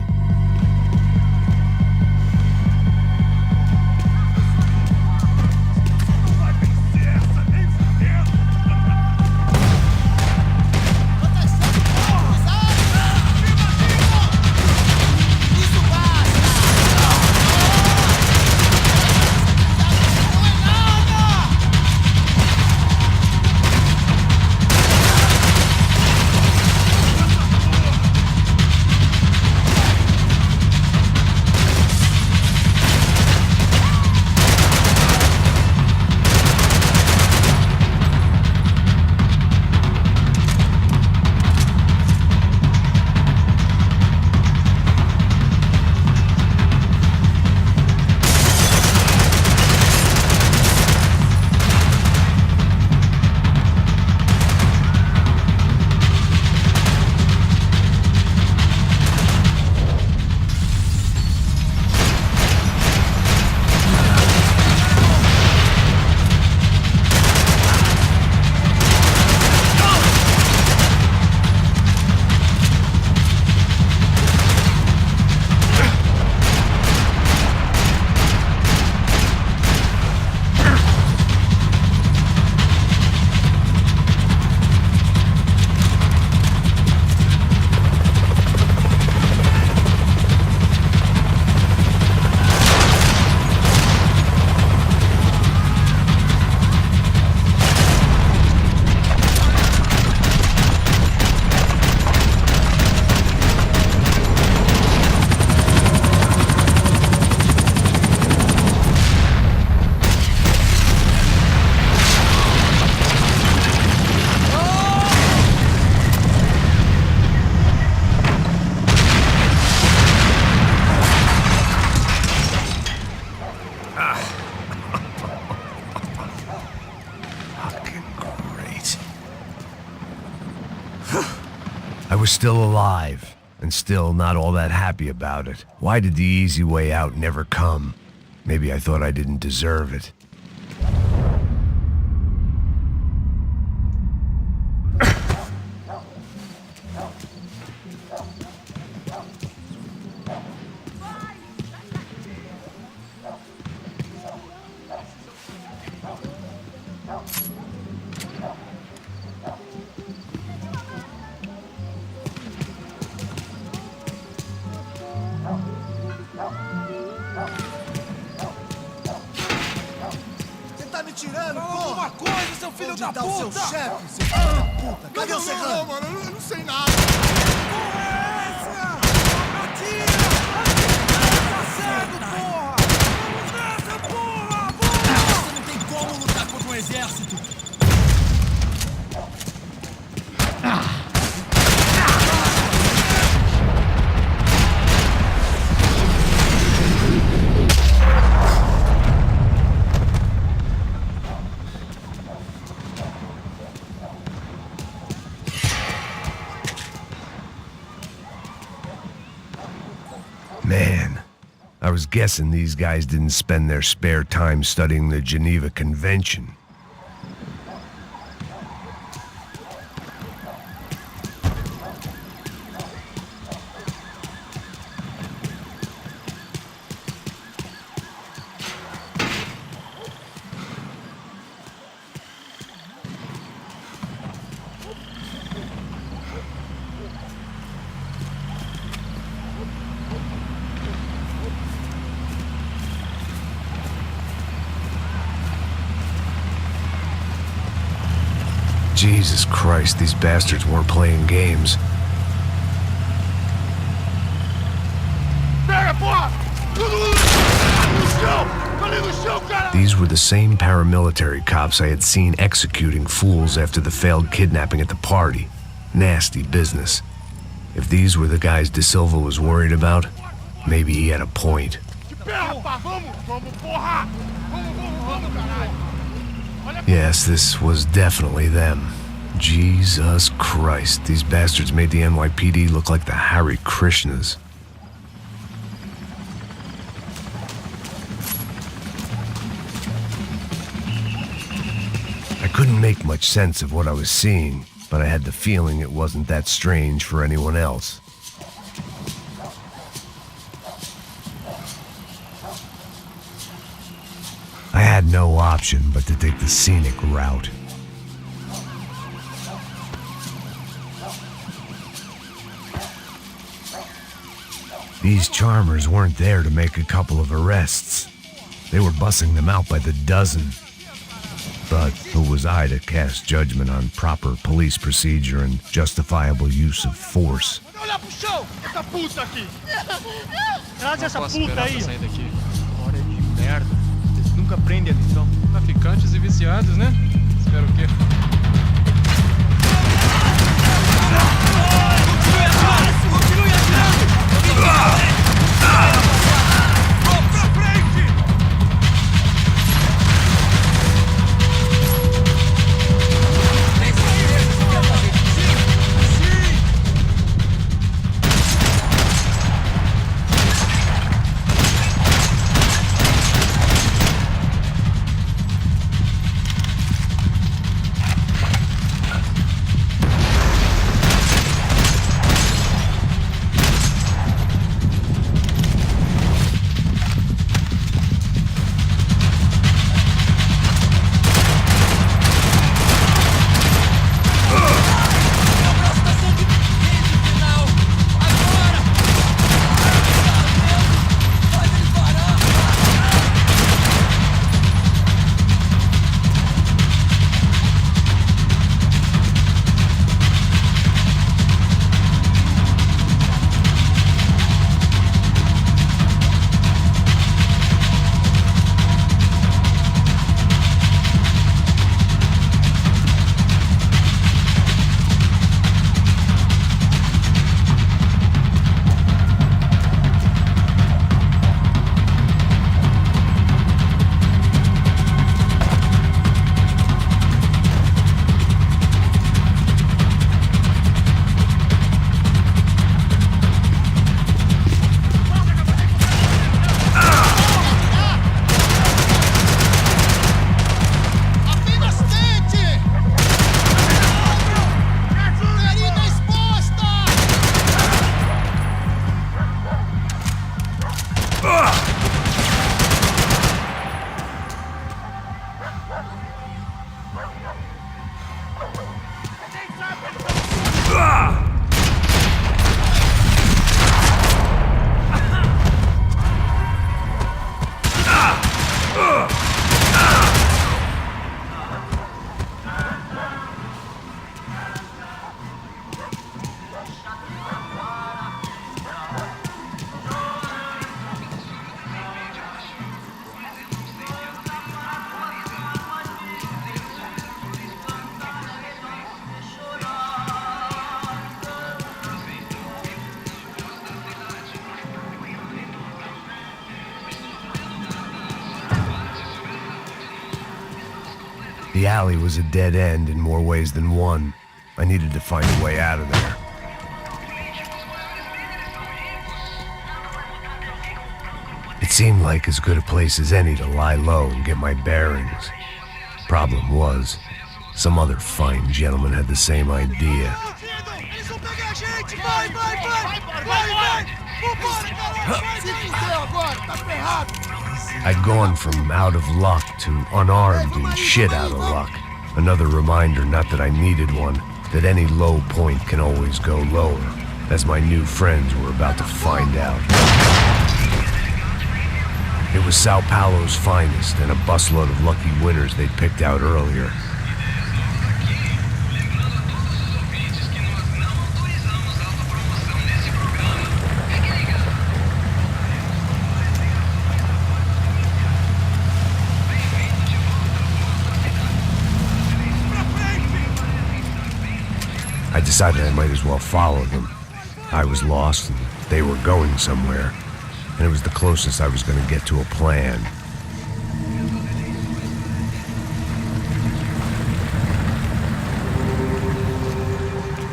I was still alive, and still not all that happy about it. Why did the easy way out never come? Maybe I thought I didn't deserve it. tirando, Fala porra! alguma coisa, seu filho da Onde tá o seu puta! chefe, seu filho da puta? Cadê o Serrano? Não, mano, eu não sei nada. Porra é essa? Atira! Tá cego, porra! Vamos nessa, porra! Vamos! Você não tem como lutar contra um exército! Man, I was guessing these guys didn't spend their spare time studying the Geneva Convention. Jesus Christ, these bastards weren't playing games. Pega, porra! No chão! Ali no chão, cara! These were the same paramilitary cops I had seen executing fools after the failed kidnapping at the party. Nasty business. If these were the guys De Silva was worried about, maybe he had a point. Que pé, rapaz! Vamos, porra! Vamos, caralho! Yes, this was definitely them. Jesus Christ, these bastards made the NYPD look like the Hare Krishnas. I couldn't make much sense of what I was seeing, but I had the feeling it wasn't that strange for anyone else. I had no option but to take the scenic route. These charmers weren't there to make a couple of arrests. They were bussing them out by the dozen. But who was I to cast judgment on proper police procedure and justifiable use of force? Olha pro chão! Essa puta aqui! Traz essa puta aí! Hora de merda. Eles nunca aprendem a lição. Traficantes e viciados, né? Espero o quê? Continue atirando! Vamos pra frente! The alley was a dead end in more ways than one. I needed to find a way out of there. It seemed like as good a place as any to lie low and get my bearings. Problem was, some other fine gentleman had the same idea. I'd gone from out of luck to unarmed and shit out of luck. Another reminder, not that I needed one, that any low point can always go lower, as my new friends were about to find out. It was Sao Paulo's finest and a busload of lucky winners they'd picked out earlier. I decided I might as well follow them. I was lost and they were going somewhere, and it was the closest I was going to get to a plan.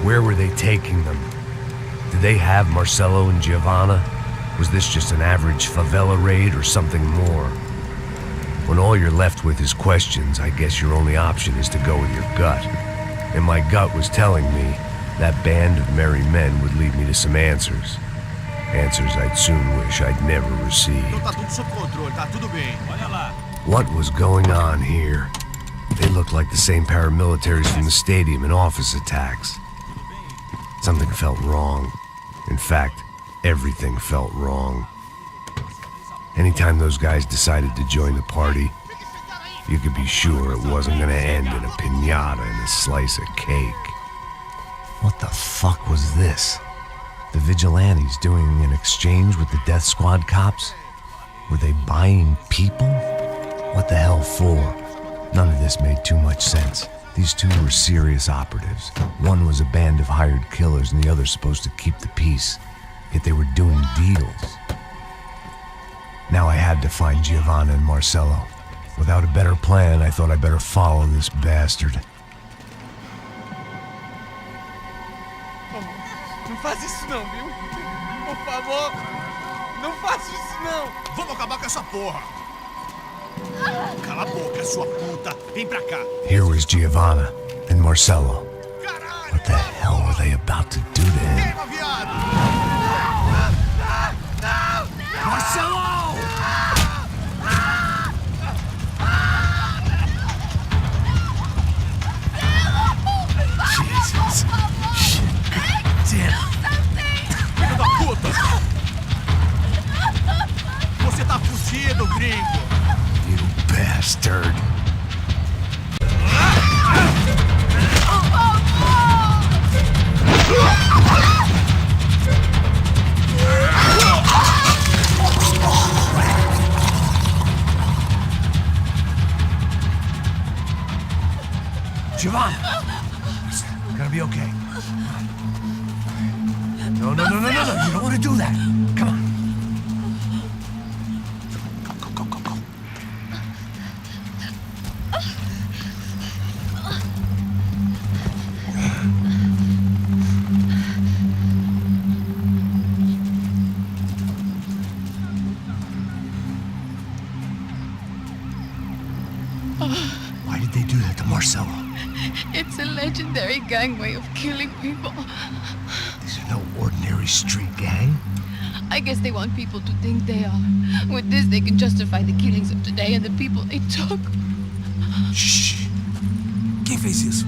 Where were they taking them? Did they have Marcelo and Giovanna? Was this just an average favela raid or something more? When all you're left with is questions, I guess your only option is to go with your gut. And my gut was telling me that band of merry men would lead me to some answers. Answers I'd soon wish I'd never received. What was going on here? They looked like the same paramilitaries from the stadium in office attacks. Something felt wrong. In fact, everything felt wrong. Anytime those guys decided to join the party, you could be sure it wasn't gonna end in a piñata and a slice of cake. What the fuck was this? The vigilantes doing an exchange with the death squad cops? Were they buying people? What the hell for? None of this made too much sense. These two were serious operatives. One was a band of hired killers and the other supposed to keep the peace. Yet they were doing deals. Now I had to find Giovanna and Marcelo. Without a better plan, I thought I'd better follow this bastard. Não faz isso não, viu? Por favor, não faça isso não. Vamos acabar com essa porra. Cala a boca, sua puta. Vem pra cá. Here was Giovanna and Marcelo. What the hell were they about to do to him? Marcelo! Jesus. Shit. Damn. Filho da puta! Você tá fugido, gringo! You bastard. Giovanna! It's gonna be okay. No. You don't want to do that. Come on. Go. Why did they do that to Marcelo? It's a legendary gang way of killing people. These are no ordinary street gang. I guess they want people to think they are. With this, they can justify the killings of today and the people they took. Shh. Quem fez isso?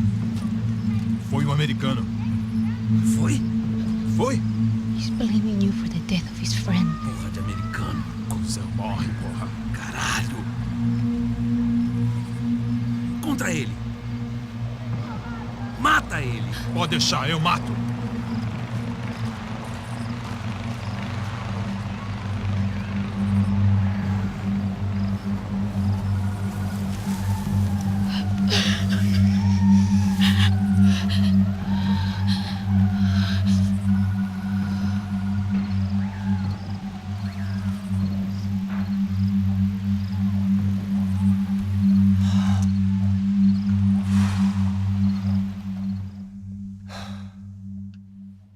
Foi americano. Foi? He's blaming you for the death of his friend. Porra de americano. Cusão morre, porra. Caralho. Contra ele. Mata ele. Pode deixar, eu mato.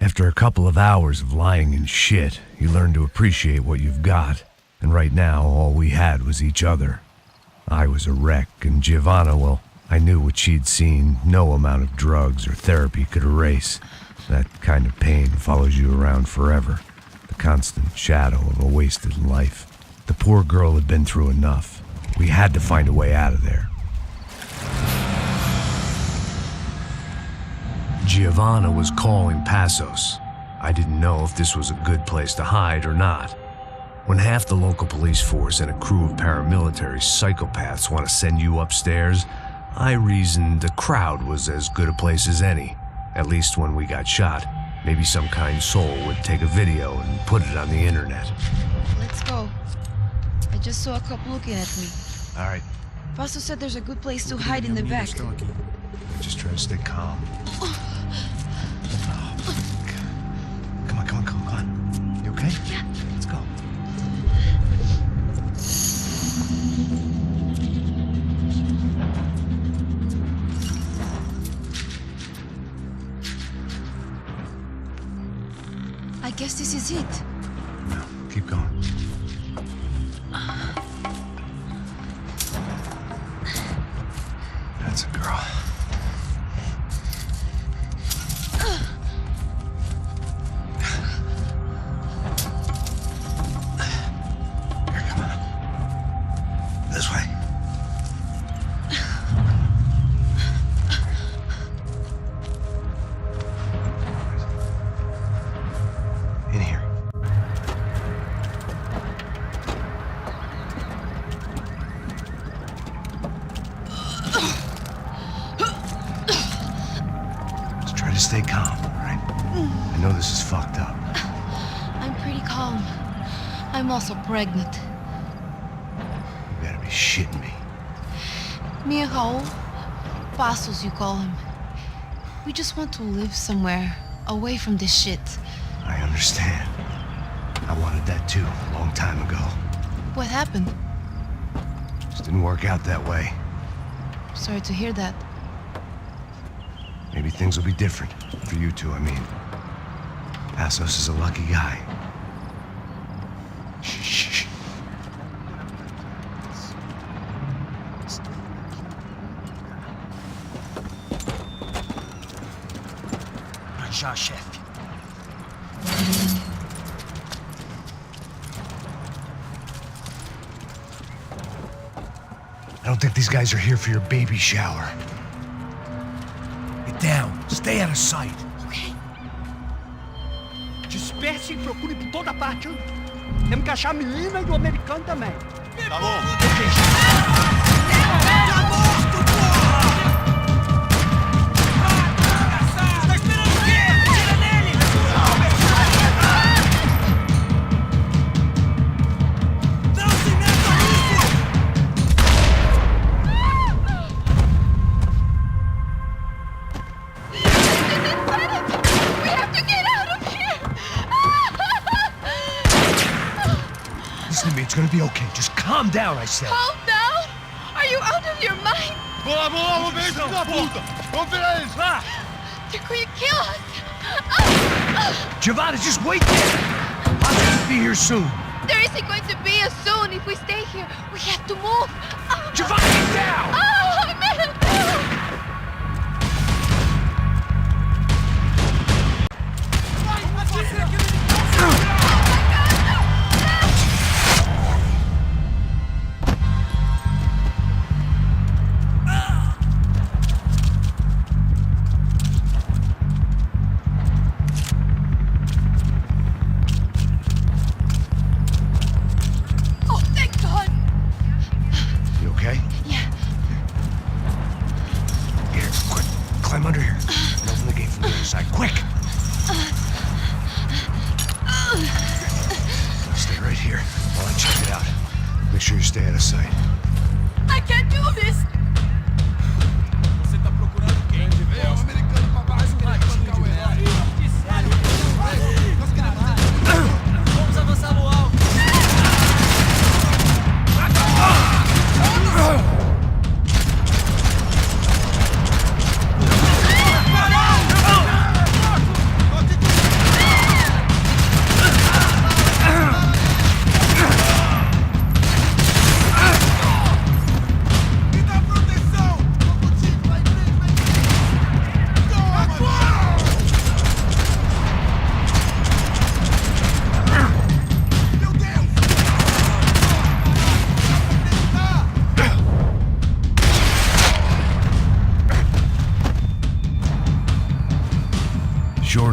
After a couple of hours of lying in shit, you learn to appreciate what you've got. And right now, all we had was each other. I was a wreck, and Giovanna, well, I knew what she'd seen no amount of drugs or therapy could erase. That kind of pain follows you around forever. The constant shadow of a wasted life. The poor girl had been through enough. We had to find a way out of there. Giovanna was calling Passos. I didn't know if this was a good place to hide or not. When half the local police force and a crew of paramilitary psychopaths want to send you upstairs, I reasoned the crowd was as good a place as any. At least when we got shot, maybe some kind soul would take a video and put it on the internet. Let's go. I just saw a cop looking at me. All right, Paso said there's a good place to hide in the back. just try to stay calm. Come on. You okay? Yeah. Let's go. I guess this is it. No, keep going. That's a girl. Here, come on. This way. In here. Just try to stay calm, all right? I know this is fucked up. I'm pretty calm. I'm also pregnant. You gotta be shitting me. Me and Raul, Passos you call him. We just want to live somewhere, away from this shit. I understand. I wanted that too, a long time ago. What happened? Just didn't work out that way. Sorry to hear that. Maybe things will be different. For you two, I mean. Passos is a lucky guy. Shh. Já, chefe. I don't think these guys are here for your baby shower. Get down. Stay out of sight. Disperse e procure por toda parte. Temos que achar a menina e o americano também. Tá bom. Tá morto, porra! Você tá esperando o quê? Tira nele! Não se meta nisso! We have to get out of here! Listen to me, it's gonna be okay. Just calm down, I said. Calm down? Are you out of your mind? Vamos ver isso da puta! Vamos virar eles, lá! They're going to kill us! Giovanna, just wait there! I'll have to be here soon. There isn't going to be a soon if we stay here. We have to move. Giovanna, get down! Man! Oh, thank God! You okay? Yeah. Here, quick. Climb under here. And open the gate from the other side. Quick! Stay right here while I check it out. Make sure you stay out of sight. I can't do this! Você tá procurando quem? É um americano pra baixo, um americano o herói. Vamos avançar no alto!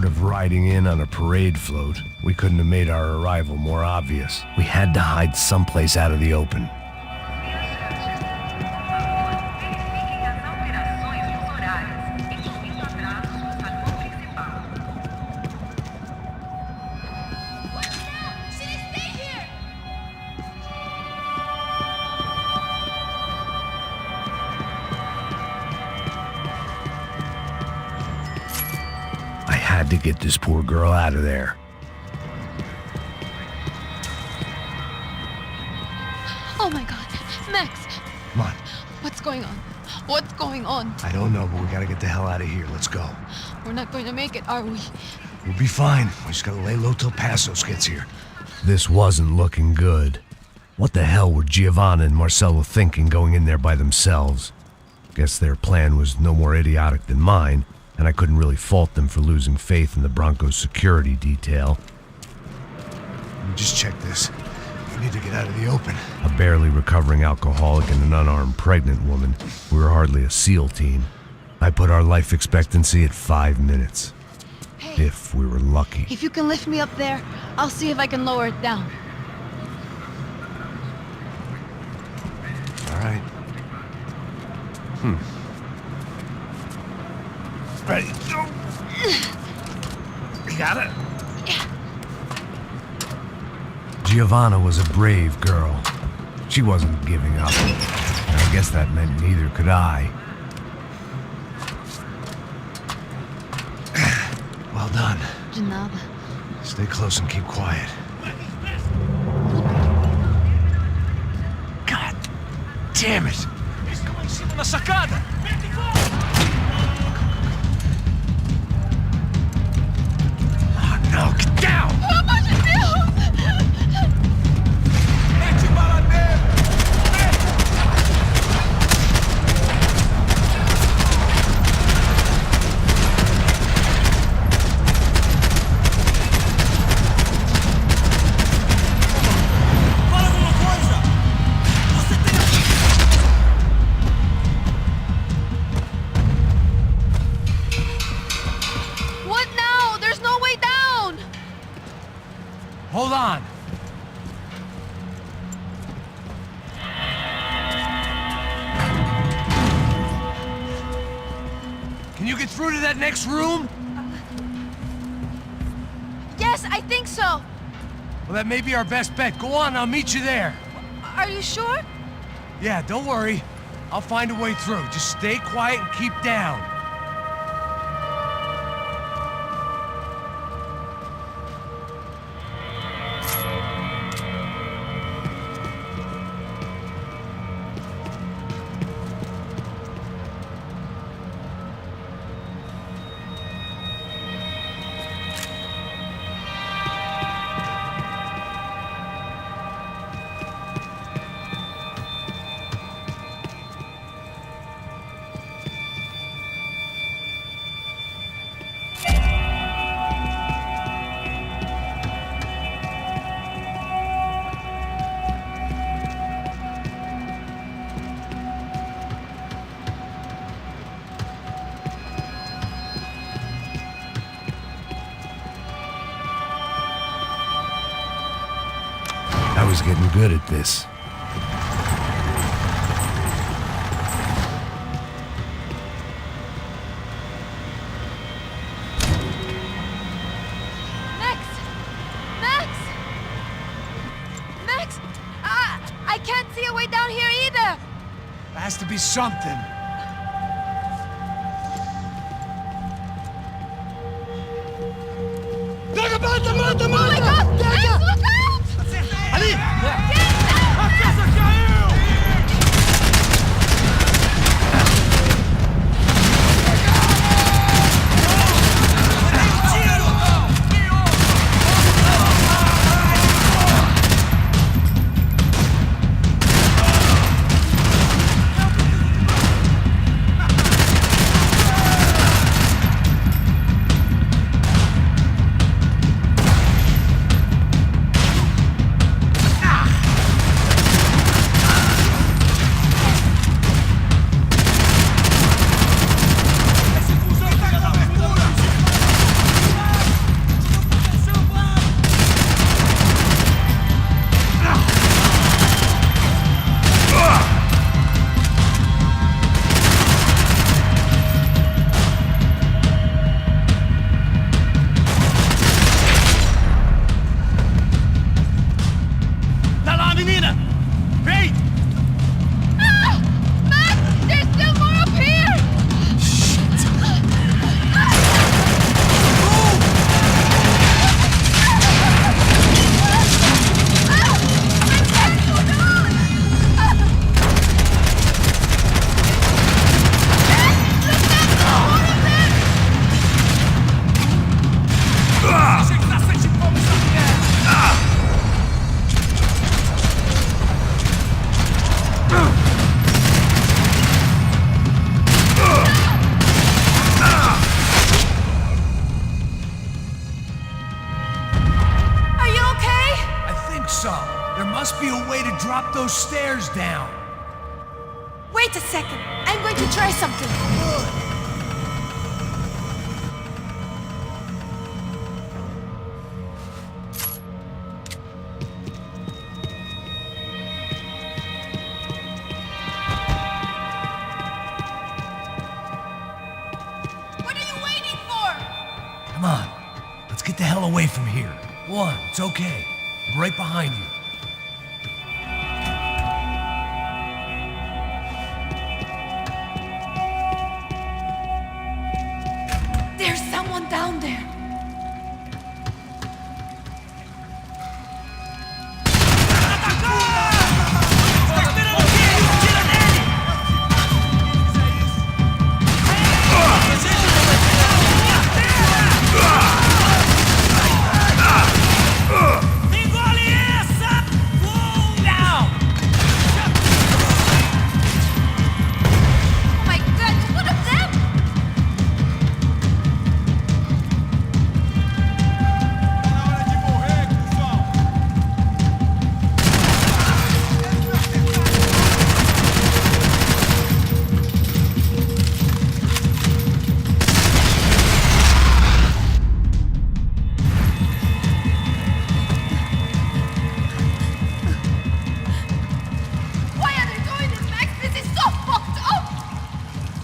Short of riding in on a parade float, we couldn't have made our arrival more obvious. We had to hide someplace out of the open. I had to get this poor girl out of there. Oh my god. Max, Come on. what's going on? What's going on? I don't know, but we gotta get the hell out of here. Let's go. We're not going to make it, are we? We'll be fine. We just gotta lay low till Passos gets here. This wasn't looking good. What the hell were Giovanna and Marcello thinking going in there by themselves? Guess their plan was no more idiotic than mine, and I couldn't really fault them for losing faith in the Broncos security detail. Let me just check this. We need to get out of the open. A barely recovering alcoholic and an unarmed pregnant woman. We were hardly a SEAL team. I put our life expectancy at 5 minutes. Hey, If we were lucky. if you can lift me up there, I'll see if I can lower it down. All right. Ready, go. You got it? Yeah. Giovanna was a brave girl. She wasn't giving up. And I guess that meant neither could I. Well done. De nada. Stay close and keep quiet. God damn it! Estão em cima na sacada! No, get down! Pelo amor de Deus! Mete bala nele! Fala alguma coisa! Você tem... What now? There's no way down! Hold on! Can you get through to that next room? Yes, I think so. Well, that may be our best bet. Go on, I'll meet you there. Are you sure? Yeah, don't worry. I'll find a way through. Just stay quiet and keep down. I was getting good at this. Max! Max! Max! I can't see a way down here either! There has to be something. Oh my god! Max, look out! Ali! Get down! A casa caiu! think so. There must be a way to drop those stairs down. Wait a second. I'm going to try something. What are you waiting for? Come on. Let's get the hell away from here. One, it's okay. I'm right behind you. There's someone down there. Oh my God, one of them! Why are they doing this, Max? This is so fucked up!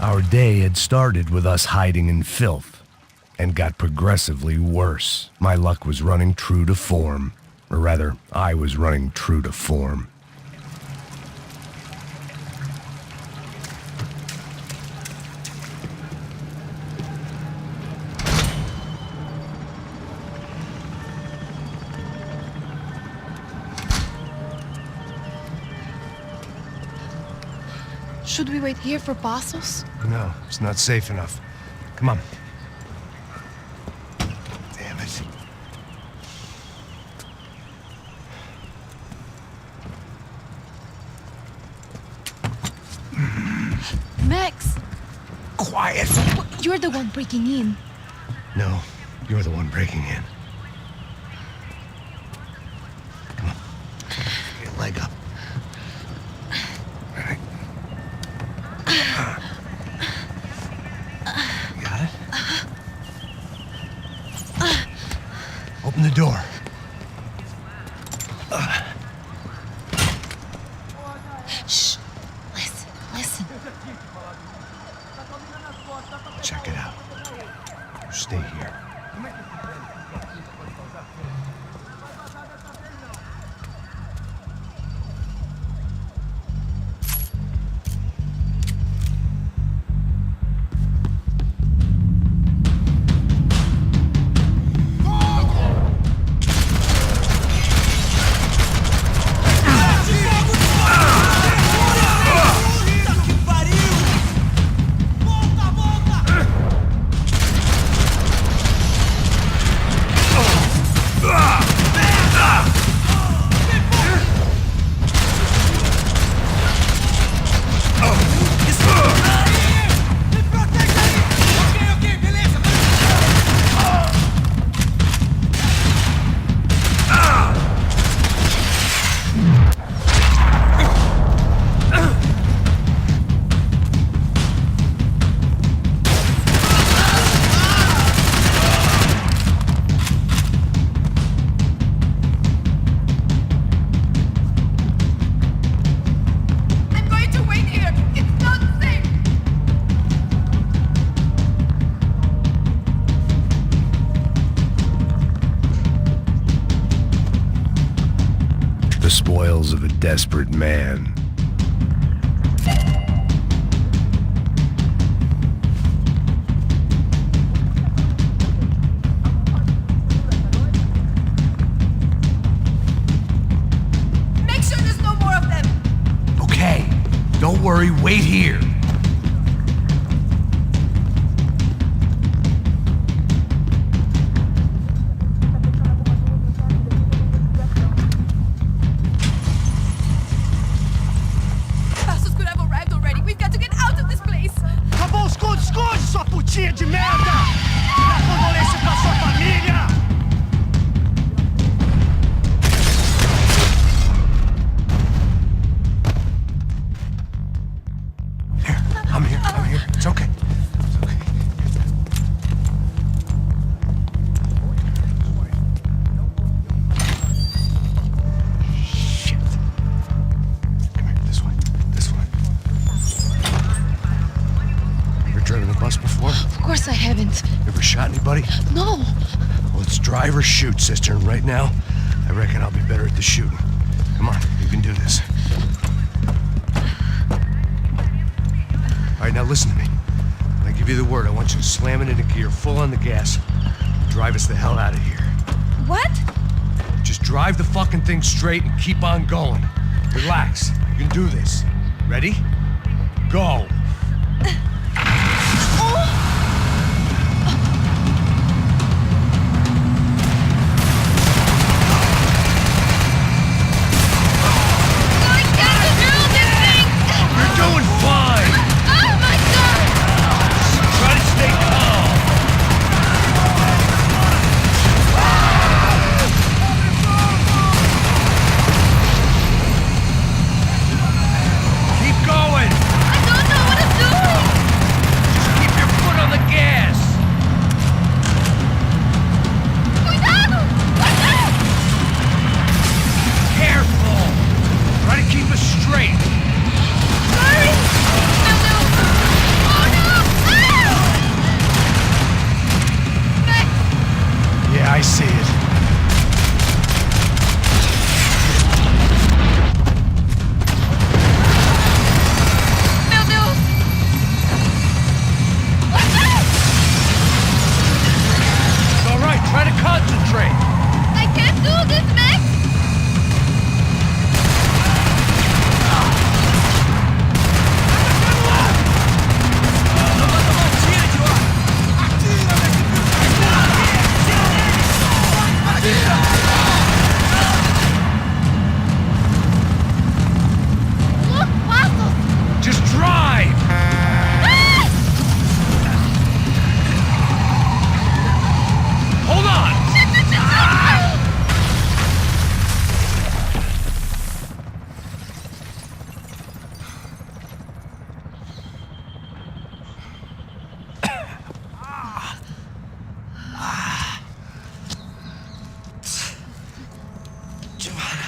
Our day had started with us hiding in filth and got progressively worse. My luck was running true to form. Or rather, I was running true to form. Should we wait here for Passos? No, it's not safe enough. Come on. Damn it. Max! Quiet. You're the one breaking in. No, you're the one breaking in. Come on. Get your leg up. All right. You got it? Open the door. Shh. Listen, listen. Check it out. You stay here. I'm going to wait here. It's not safe. The spoils of a desperate man. Make sure there's no more of them. Okay. Don't worry, wait here. Passos could have arrived already. We've got to get out of this place. Acabou os esconde, sua putinha de merda! Dá condolência pra sua família! drive or shoot, sister. And right now, I reckon I'll be better at the shooting. Come on, you can do this. All right, now listen to me. When I give you the word, I want you to slam it into gear, full on the gas. Drive us the hell out of here. What? Just drive the fucking thing straight and keep on going. Relax. You can do this. Ready? Go. You're doing fine. Oh my God! Try to stay calm. Keep going. I don't know what I'm doing. Just keep your foot on the gas. Cuidado! Careful. Try to keep us straight. Hurry! Oh no! Oh no! Max! Yeah, I see it. Meu Deus! It's all right. Try to concentrate. I can't do this, Max! Look, pasos! Just drive. Hold on. Giovanna.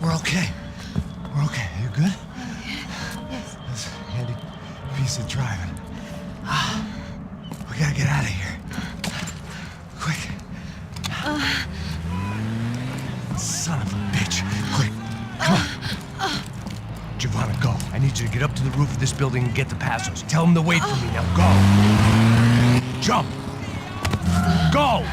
We're okay. We're okay. You good? Yes. That's a handy piece of driving. We gotta get out of here. Quick. Son of a bitch. Quick. Come on. Giovanna, go. I need you to get up to the roof of this building and get the Passos. Tell them to wait for me. Now go. Jump. Go.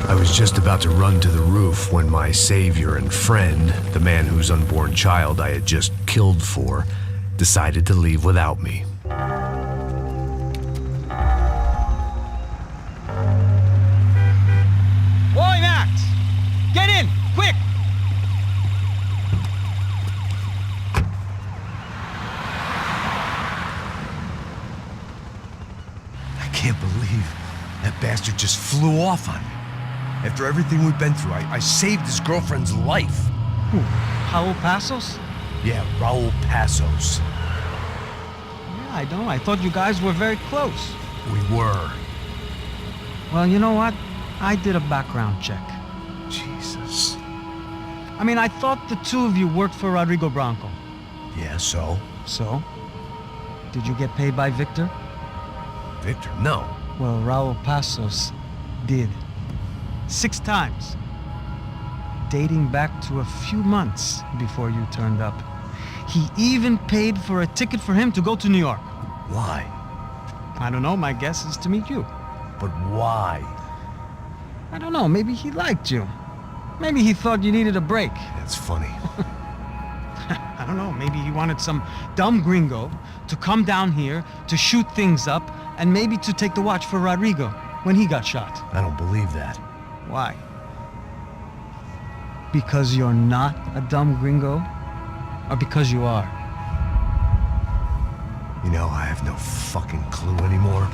I was just about to run to the roof when my savior and friend, the man whose unborn child I had just killed for, decided to leave without me. Boy, Max! Get in! Quick! I can't believe that bastard just flew off on me. After everything we've been through, I saved his girlfriend's life. Who? Raul Passos? Yeah, Raul Passos. Yeah, I know. I thought you guys were very close. We were. Well, you know what? I did a background check. Jesus. I mean, I thought the two of you worked for Rodrigo Branco. Yeah, so? So? Did you get paid by Victor? Victor? No. Well, Raul Passos did. 6 times. Dating back to a few months before you turned up. He even paid for a ticket for him to go to New York. Why? I don't know, my guess is to meet you. But why? I don't know, maybe he liked you. Maybe he thought you needed a break. That's funny. I don't know, maybe he wanted some dumb gringo to come down here to shoot things up and maybe to take the watch for Rodrigo when he got shot. I don't believe that. Why? Because you're not a dumb gringo? Or because you are? You know, I have no fucking clue anymore.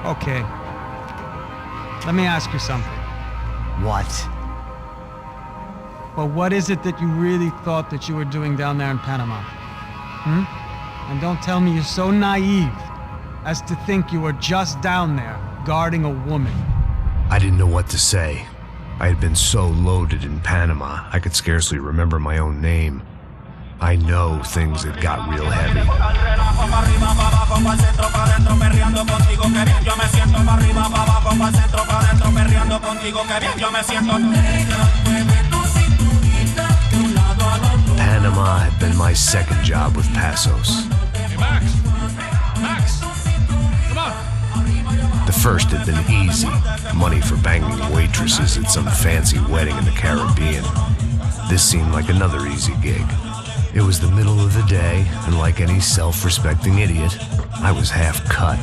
Okay. Let me ask you something. What? Well, what is it that you really thought that you were doing down there in Panama? And don't tell me you're so naive as to think you were just down there guarding a woman. I didn't know what to say. I had been so loaded in Panama, I could scarcely remember my own name. I know things had got real heavy. Panama had been my second job with Passos. Hey, Max! Max! Come on! The first had been easy. Money for banging waitresses at some fancy wedding in the Caribbean. This seemed like another easy gig. It was the middle of the day, and like any self-respecting idiot, I was half cut.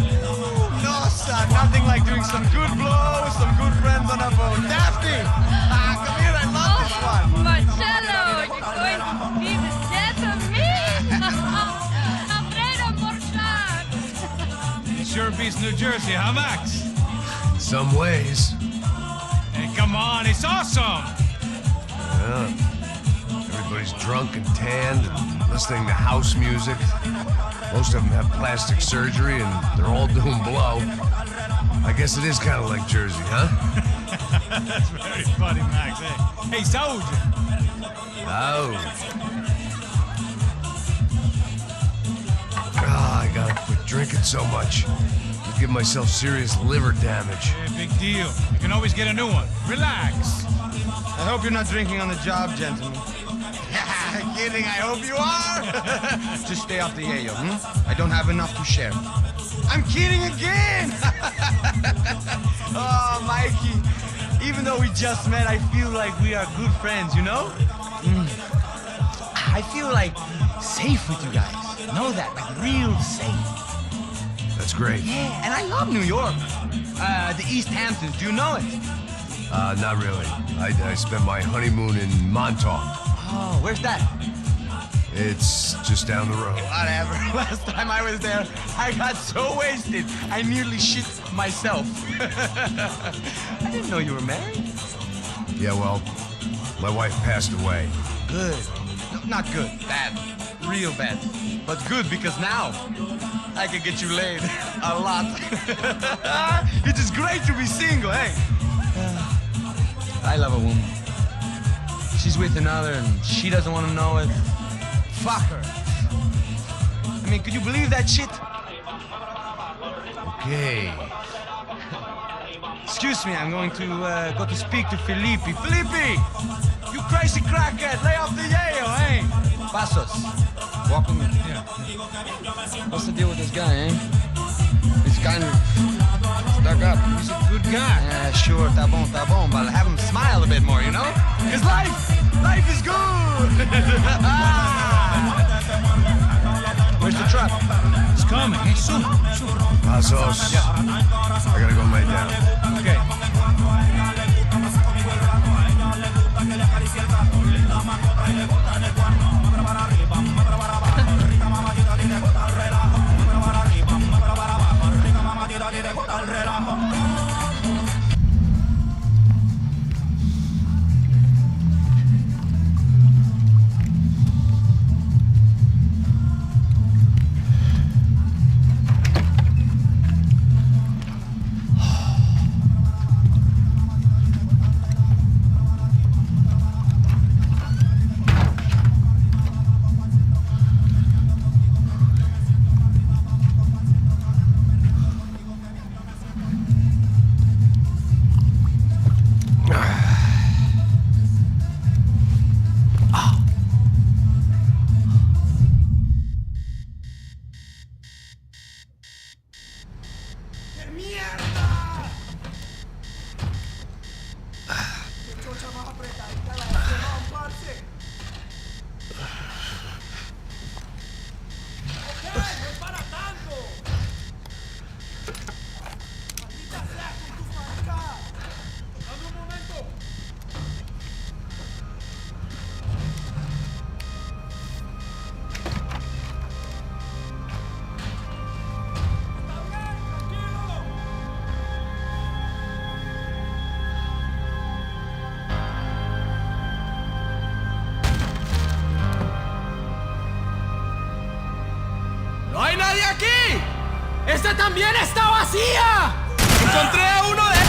No, son, nothing like doing some good blow with some good friends on a boat. Daphne! Come here, I love this one. Marcello, you're going to be the death of me? Alfredo Morchan. It sure beats New Jersey, huh, Max? In some ways. Hey, come on, it's awesome! Yeah. Everybody's drunk and tanned and listening to house music. Most of them have plastic surgery and they're all doing blow. I guess it is kind of like Jersey, huh? That's very funny, Max. Hey, Saúde! Oh. I gotta quit drinking so much. I'll give myself serious liver damage. Yeah, big deal. You can always get a new one. Relax. I hope you're not drinking on the job, gentlemen. Kidding, I hope you are. Just stay off the yayo, I don't have enough to share. I'm kidding again. Oh, Mikey, even though we just met, I feel like we are good friends, you know? I feel like safe with you guys. Know that, like real safe. That's great. Yeah, and I love New York. The East Hamptons, do you know it? Not really. I spent my honeymoon in Montauk. Oh, where's that? It's just down the road. Whatever. Last time I was there, I got so wasted, I nearly shit myself. I didn't know you were married. Yeah, well, my wife passed away. Good. No, not good. Bad. Real bad. But good because now I can get you laid a lot. It is great to be single, hey? I love a woman. She's with another and she doesn't want to know it. Fuck her. I mean, could you believe that shit? Okay. Excuse me, I'm going to go to speak to Felipe. Felipe! You crazy crackhead, lay off the yayo, eh? Passos, walk with me. Yeah. What's the deal with this guy, eh? He's kind of stuck up. He's a good guy. Yeah, sure, tá bom, but have him smile a bit more, you know? Because life is good! Where's the truck? It's coming. Hey, soon. Passos. Yeah. I gotta go lay down. Okay. ¡No hay nadie aquí! ¡Esta también está vacía! ¡Encontré a uno de